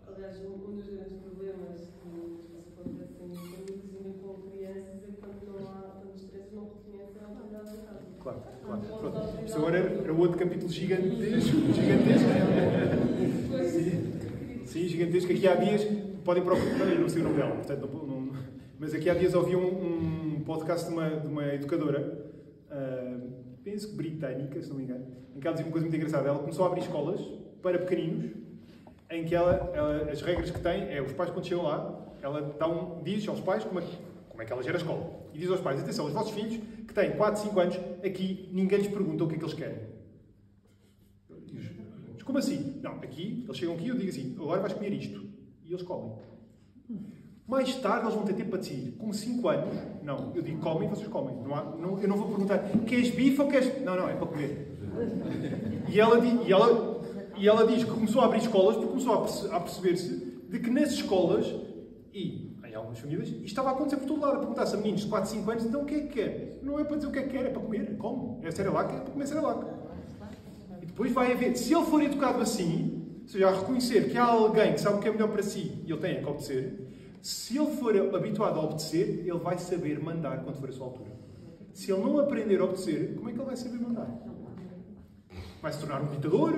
Aliás, um dos grandes problemas que acontece em famílias e com crianças é que quando os três não reconhecem a autoridade da casa. Claro. Pronto. Isto agora era outro capítulo gigantesco. Sim, gigantesco. Aqui há dias, podem procurar, eu não sei o nome dela, portanto, mas aqui há dias ouvi um podcast de uma educadora, penso que britânica, se não me engano, em que ela dizia uma coisa muito engraçada. Ela começou a abrir escolas para pequeninos, em que as regras que tem é, os pais quando chegam lá, ela diz aos pais como é que ela gera a escola. E diz aos pais, atenção, os vossos filhos, que têm 4, 5 anos, aqui ninguém lhes pergunta o que é que eles querem. Diz, como assim? Não, aqui, eles chegam aqui e eu digo assim, agora vais comer isto. E eles comem. Mais tarde eles vão ter tempo para decidir. Com 5 anos, não. Eu digo comem e vocês comem. Eu não vou perguntar, queres bife ou queres... Não, é para comer. E ela diz que começou a abrir escolas porque começou a perceber-se de que nas escolas, e em algumas famílias, isto estava a acontecer por todo lado. A perguntar-se a meninos de 4, 5 anos, então o que é que quer? Não é para dizer o que é que quer, é para comer. Come. É Cerelac, é para comer Cerelac. E depois vai haver, se ele for educado assim, ou seja, a reconhecer que há alguém que sabe o que é melhor para si e ele tem que obedecer, se ele for habituado a obedecer, ele vai saber mandar quando for a sua altura. Se ele não aprender a obedecer, como é que ele vai saber mandar? Vai se tornar um ditador?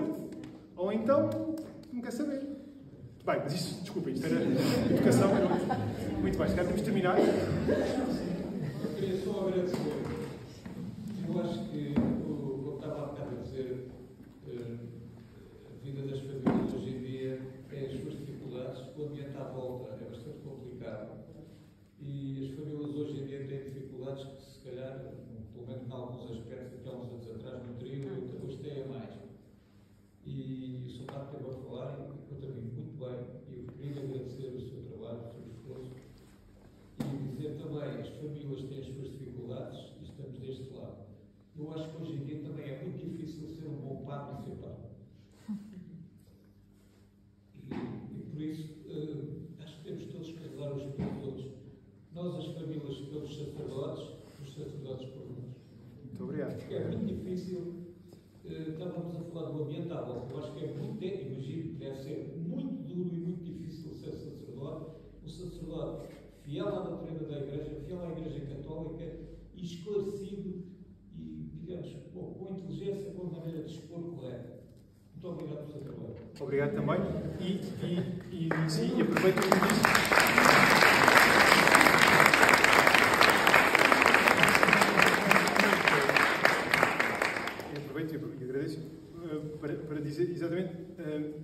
Ou então, não quer saber. Bem, mas isso, desculpa, isto era educação. Muito bem, se calhar temos de terminar. Eu queria só agradecer. Eu acho que, como estava há bocado a dizer, a vida das famílias hoje em dia é as suas dificuldades. O ambiente à volta é bastante complicado. E as famílias hoje em dia têm dificuldades que, se calhar, pelo menos em alguns aspectos, até uns anos atrás não teriam, e hoje têm mais. E o Sr. Pato esteve a falar, e eu também muito bem, e eu queria agradecer o seu trabalho, o seu esforço, e dizer também, as famílias têm as suas dificuldades, e estamos deste lado. Eu acho que hoje em dia também é muito difícil ser um bom padre e ser padre. E por isso, acho que temos todos que rezar uns pelos outros. Nós, as famílias, pelos sacerdotes, os sacerdotes por nós. Muito obrigado. Porque é muito difícil. Estávamos a falar do ambiente à volta. Eu acho que é muito, imagino que deve ser muito duro e muito difícil ser sacerdote. Um sacerdote fiel à doutrina da Igreja, fiel à Igreja Católica e esclarecido e, digamos, com inteligência, com a maneira de expor correta. Muito obrigado pelo seu trabalho. Obrigado também. E aproveito o que disse. E agradeço para dizer exatamente,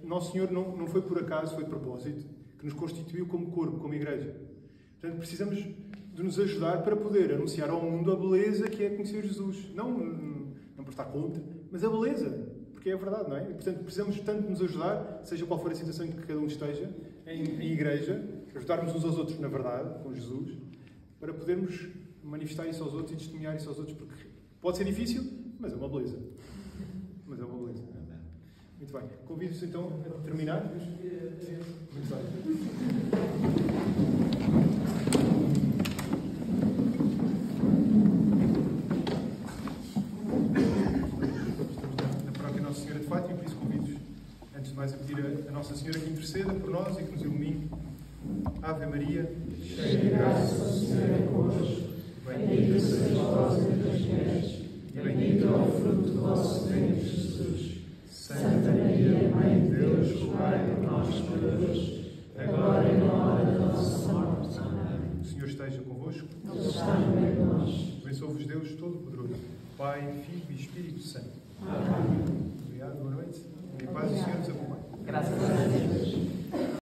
Nosso Senhor não foi por acaso, foi de propósito, que nos constituiu como corpo, como igreja. Portanto, precisamos de nos ajudar para poder anunciar ao mundo a beleza que é conhecer Jesus. Não por estar contra, mas a beleza, porque é a verdade, não é? E, portanto, precisamos tanto de nos ajudar, seja qual for a situação em que cada um esteja, em igreja, ajudarmos uns aos outros na verdade, com Jesus, para podermos manifestar isso aos outros e testemunhar isso aos outros, porque pode ser difícil, mas é uma beleza. Mas é uma beleza. Muito bem. Convido-vos então a terminar. Muito bem. Estamos na paróquia Nossa Senhora de Fátima, por isso convido-vos, antes de mais, a pedir a Nossa Senhora que interceda por nós e que nos ilumine. Ave Maria, cheia de graça, o Senhor é convosco. Bendita sois vós entre as mulheres, e bendito é o fruto do vosso ventre, Jesus. Santa Maria, Mãe de Deus, rogai por nós, pecadores, agora e na hora da nossa morte. Amém. O Senhor esteja convosco. Ele está no meio de nós. Abençoe-vos Deus Todo-Poderoso, Pai, Filho e Espírito Santo. Amém. Obrigado, boa noite. E a paz do Senhor nos acompanhe. Graças a Deus.